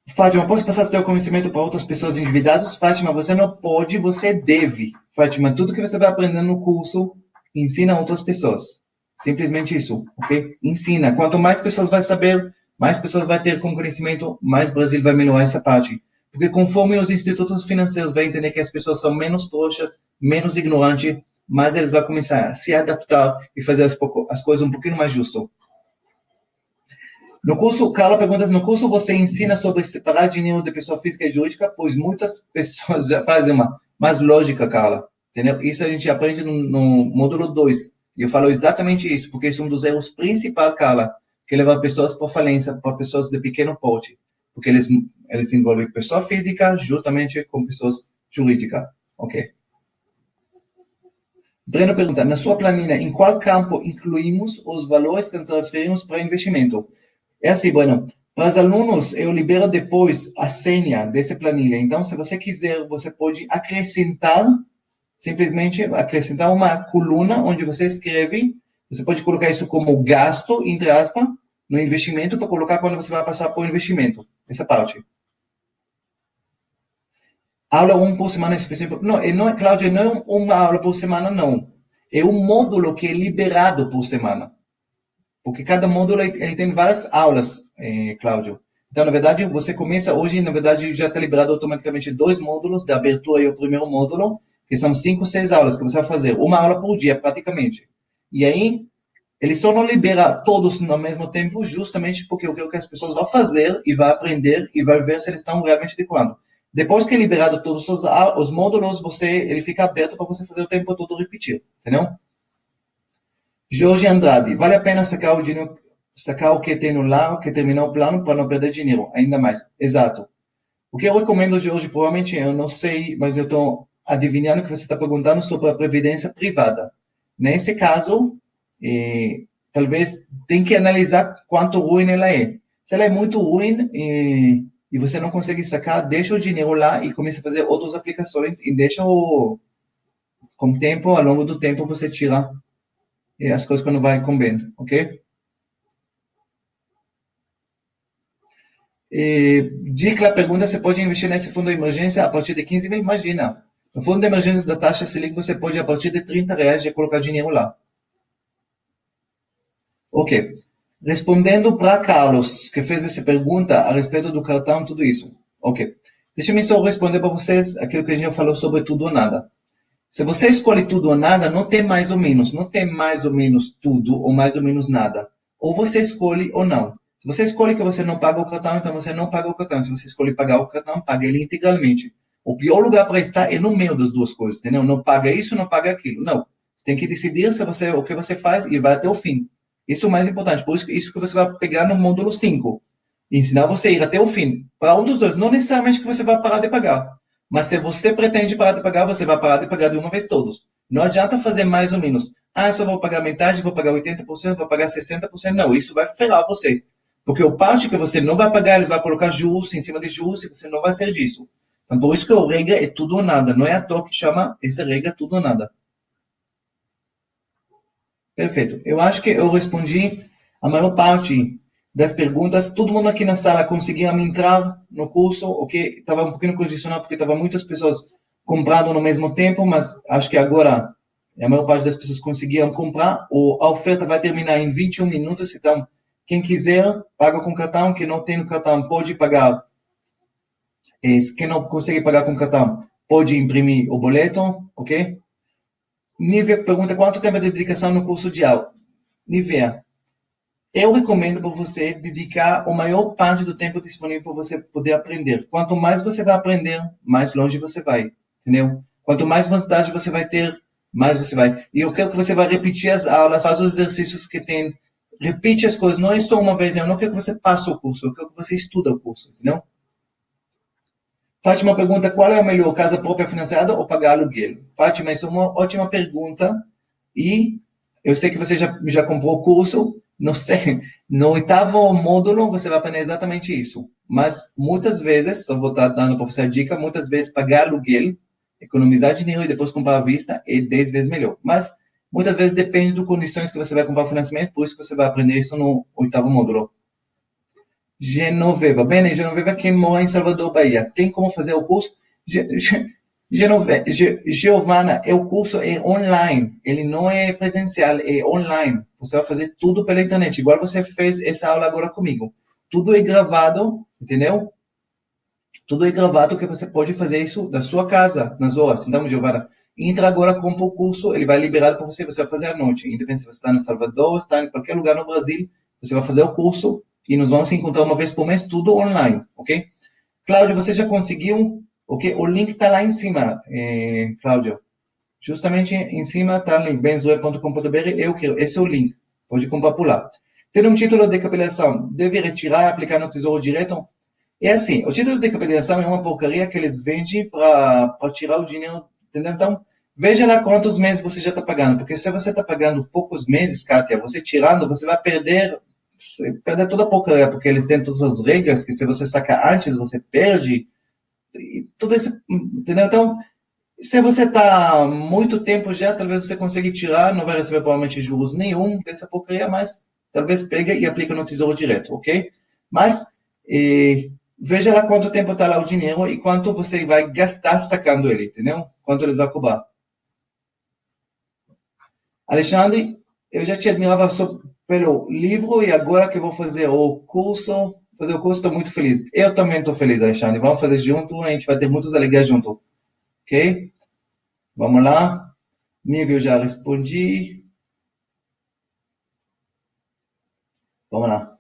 Fátima, posso passar seu conhecimento para outras pessoas endividadas? Fátima, você não pode, você deve. Fátima, tudo que você vai aprendendo no curso, ensina a outras pessoas. Simplesmente isso, ok? Ensina. Quanto mais pessoas vai saber, mais pessoas vai ter como conhecimento, mais o Brasil vai melhorar essa parte. Porque conforme os institutos financeiros vão entender que as pessoas são menos trouxas, menos ignorantes, mais eles vão começar a se adaptar e fazer as coisas um pouquinho mais justas. No curso, Carla pergunta, no curso você ensina sobre separar dinheiro de pessoa física e jurídica, pois muitas pessoas já fazem uma mais lógica, Carla. Entendeu? Isso a gente aprende no módulo 2. E eu falo exatamente isso, porque isso é um dos erros principais, Carla, que leva pessoas para falência, para pessoas de pequeno porte. Porque eles envolvem pessoa física juntamente com pessoas jurídicas. Ok. Breno pergunta, na sua planilha, em qual campo incluímos os valores que transferimos para investimento? É assim, Breno, para os alunos, eu libero depois a senha dessa planilha. Então, se você quiser, você pode acrescentar, simplesmente acrescentar uma coluna onde você escreve, você pode colocar isso como gasto, entre aspas, no investimento, para colocar quando você vai passar por investimento. Essa parte. Aula 1 por semana é suficiente? Não, Cláudia, não é uma aula por semana, não. É um módulo que é liberado por semana. Porque cada módulo ele tem várias aulas, Cláudio. Então, na verdade, você começa hoje, na verdade, já está liberado automaticamente 2 módulos, da abertura e o primeiro módulo, que são 5, 6 aulas que você vai fazer. Uma aula por dia, praticamente. E aí, ele só não libera todos no mesmo tempo, justamente porque eu quero que as pessoas vão fazer e vão aprender e vão ver se eles estão realmente decorando. Depois que é liberado todos os módulos, ele fica aberto para você fazer o tempo todo repetir, entendeu? Jorge Andrade, vale a pena sacar o dinheiro, sacar o que tem no lá, o que terminar o plano para não perder dinheiro, ainda mais. Exato. O que eu recomendo, Jorge, provavelmente, eu não sei, mas eu estou adivinhando que você está perguntando sobre a previdência privada. Nesse caso, talvez tem que analisar quanto ruim ela é. Se ela é muito ruim e você não consegue sacar, deixa o dinheiro lá e começa a fazer outras aplicações e deixa com o tempo, ao longo do tempo, você tira as coisas quando vai combinando, ok? Dica, pergunta, você pode investir nesse fundo de emergência a partir de 15 mil? Imagina. No fundo de emergência da taxa Selic, você pode, a partir de R$ 30, já colocar dinheiro lá. Ok. Respondendo para Carlos, que fez essa pergunta a respeito do cartão, tudo isso. Ok. Deixa-me só responder para vocês aquilo que a gente falou sobre tudo ou nada. Se você escolhe tudo ou nada, não tem mais ou menos. Não tem mais ou menos tudo ou mais ou menos nada. Ou você escolhe ou não. Se você escolhe que você não paga o cartão, então você não paga o cartão. Se você escolhe pagar o cartão, paga ele integralmente. O pior lugar para estar é no meio das duas coisas, entendeu? Não paga isso, não paga aquilo. Não. Você tem que decidir o que você faz e vai até o fim. Isso é o mais importante. Por isso que você vai pegar no módulo 5. Ensinar você a ir até o fim. Para um dos dois. Não necessariamente que você vai parar de pagar. Mas se você pretende parar de pagar, você vai parar de pagar de uma vez todos. Não adianta fazer mais ou menos. Eu só vou pagar metade, vou pagar 80%, vou pagar 60%. Não, isso vai ferrar você. Porque o parte que você não vai pagar, ele vai colocar juros em cima de juros e você não vai ser disso. Então, por isso que a regra é tudo ou nada. Não é à toa que chama essa regra tudo ou nada. Perfeito. Eu acho que eu respondi a maior parte das perguntas. Todo mundo aqui na sala conseguia entrar no curso, ok? Estava um pouquinho condicionado porque estava muitas pessoas comprando no mesmo tempo, mas acho que agora a maior parte das pessoas conseguiam comprar. A oferta vai terminar em 21 minutos, então quem quiser paga com cartão, quem não tem cartão pode pagar. Quem não consegue pagar com cartão pode imprimir o boleto, ok? Nívia pergunta quanto tempo de dedicação no curso de aula. Nívia, eu recomendo para você dedicar a maior parte do tempo disponível para você poder aprender. Quanto mais você vai aprender, mais longe você vai, entendeu? Quanto mais vantagem você vai ter, mais você vai. E eu quero que você vá repetir as aulas, faz os exercícios que tem, repite as coisas, não é só uma vez, eu não quero que você passe o curso, eu quero que você estude o curso, entendeu? Fátima pergunta, qual é o melhor, casa própria financiada ou pagar aluguel? Fátima, isso é uma ótima pergunta e eu sei que você já comprou o curso, não sei, no oitavo módulo você vai aprender exatamente isso. Mas muitas vezes, só vou estar dando para você a dica, muitas vezes pagar aluguel, economizar dinheiro e depois comprar à vista é 10 vezes melhor. Mas muitas vezes depende das condições que você vai comprar o financiamento, por isso que você vai aprender isso no oitavo módulo. Genoveva. Bem, Genoveva, quem mora em Salvador, Bahia, tem como fazer o curso? Giovana, o curso é online, ele não é presencial, é online. Você vai fazer tudo pela internet, igual você fez essa aula agora comigo. Tudo é gravado, entendeu? Tudo é gravado que você pode fazer isso da sua casa, nas horas. Então, Giovana, entra agora, compra o curso, ele vai liberado para você, você vai fazer à noite. Independente se você está em Salvador, está em qualquer lugar no Brasil, você vai fazer o curso e nos vamos se encontrar uma vez por mês, tudo online, ok? Cláudio, você já conseguiu? Ok, o link está lá em cima, Cláudio. Justamente em cima está o link, benzoe.com.br, eu quero, esse é o link, pode comprar por lá. Tem um título de capitalização, deve retirar e aplicar no Tesouro Direto? É assim, o título de capitalização é uma porcaria que eles vendem para tirar o dinheiro, entendeu? Então, veja lá quantos meses você já está pagando, porque se você está pagando poucos meses, Kátia, você tirando, você vai perder toda a porcaria, porque eles têm todas as regras que se você sacar antes, você perde, e tudo isso, entendeu? Então, se você está muito tempo já, talvez você consiga tirar, não vai receber provavelmente juros nenhum dessa porcaria, mas talvez pegue e aplique no Tesouro Direto, ok? Mas veja lá quanto tempo está lá o dinheiro e quanto você vai gastar sacando ele, entendeu? Quanto eles vão cobrar. Alexandre, eu já te admirava pelo livro e agora que eu vou fazer o curso, estou muito feliz. Eu também estou feliz, Alexandre. Vamos fazer junto, a gente vai ter muitas alegrias junto. Ok? Vamos lá. Nível já respondi. Vamos lá.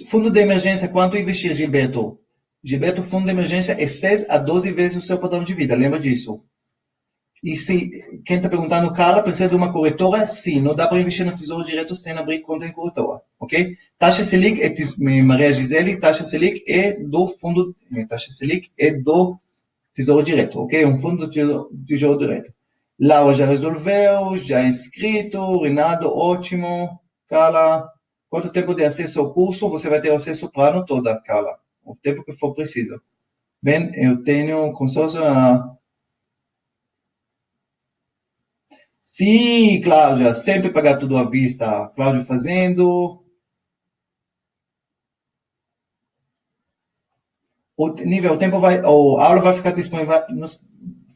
Fundo de emergência, quanto investir, Gilberto? Gilberto, fundo de emergência é 6 a 12 vezes o seu padrão de vida, lembra disso? E se quem está perguntando, Carla, precisa de uma corretora? Sim, não dá para investir no Tesouro Direto sem abrir conta em corretora, ok? Taxa Selic, Maria Gisele, taxa Selic é do fundo, taxa Selic é do Tesouro Direto, ok? Um fundo do Tesouro Direto. Laura já resolveu, já é inscrito, Renato, ótimo. Carla, quanto tempo de acesso ao curso? Você vai ter acesso para o ano todo, Carla. O tempo que for preciso. Bem, eu tenho consórcio. Sim, Cláudia, sempre pagar tudo à vista. Cláudio fazendo. O tempo vai, a aula vai ficar disponível,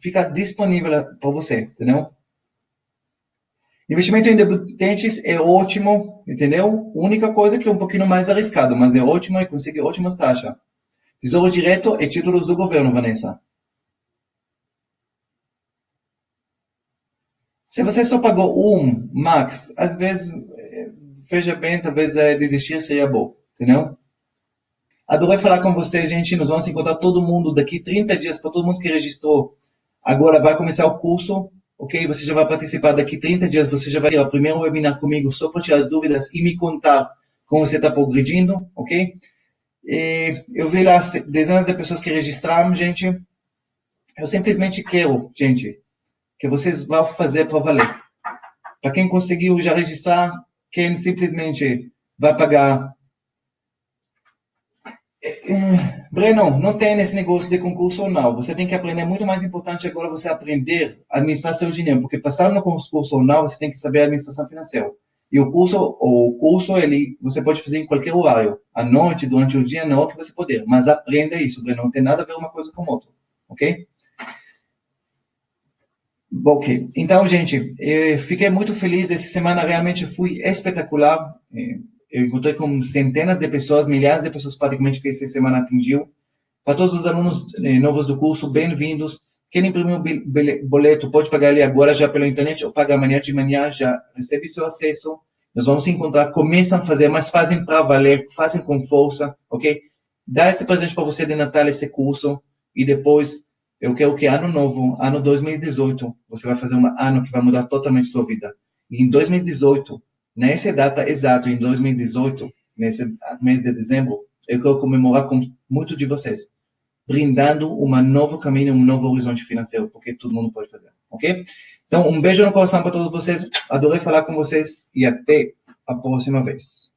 fica disponível para você, entendeu? Investimento em debutentes é ótimo, entendeu? Única coisa que é um pouquinho mais arriscado, mas é ótimo e consegue ótimas taxas. Tesouro Direto é títulos do governo, Vanessa. Se você só pagou um, max, às vezes, veja bem, talvez desistir seria bom, entendeu? Adorei falar com você, gente. Nós vamos encontrar todo mundo daqui 30 dias, para todo mundo que registrou. Agora vai começar o curso, ok? Você já vai participar daqui 30 dias. Você já vai ter o primeiro webinar comigo só para tirar as dúvidas e me contar como você está progredindo, ok? E eu vi lá dezenas de pessoas que registraram, gente. Eu simplesmente quero, gente, que vocês vão fazer para valer. Para quem conseguiu já registrar, quem simplesmente vai pagar. Breno, não tem esse negócio de concurso ou não. Você tem que aprender, muito mais importante agora você aprender a administrar seu dinheiro, porque passar no concurso ou não, você tem que saber a administração financeira. E o curso você pode fazer em qualquer horário, à noite, durante o dia, na hora que você puder. Mas aprenda isso, não tem nada a ver uma coisa com a outra, ok? Ok, então, gente, fiquei muito feliz. Essa semana realmente foi espetacular. Eu encontrei com centenas de pessoas, milhares de pessoas praticamente que essa semana atingiu. Para todos os alunos novos do curso, bem-vindos. Quem imprimiu o boleto pode pagar ele agora já pela internet ou pagar amanhã de manhã, já recebe seu acesso. Nós vamos se encontrar, começam a fazer, mas fazem para valer, fazem com força, ok? Dá esse presente para você de Natal, esse curso, e depois, eu quero que ano novo, ano 2018, você vai fazer um ano que vai mudar totalmente sua vida. E em 2018, nessa data exata, em 2018, nesse mês de dezembro, eu quero comemorar com muitos de vocês, brindando um novo caminho, um novo horizonte financeiro, porque todo mundo pode fazer, ok? Então, um beijo no coração para todos vocês, adorei falar com vocês e até a próxima vez.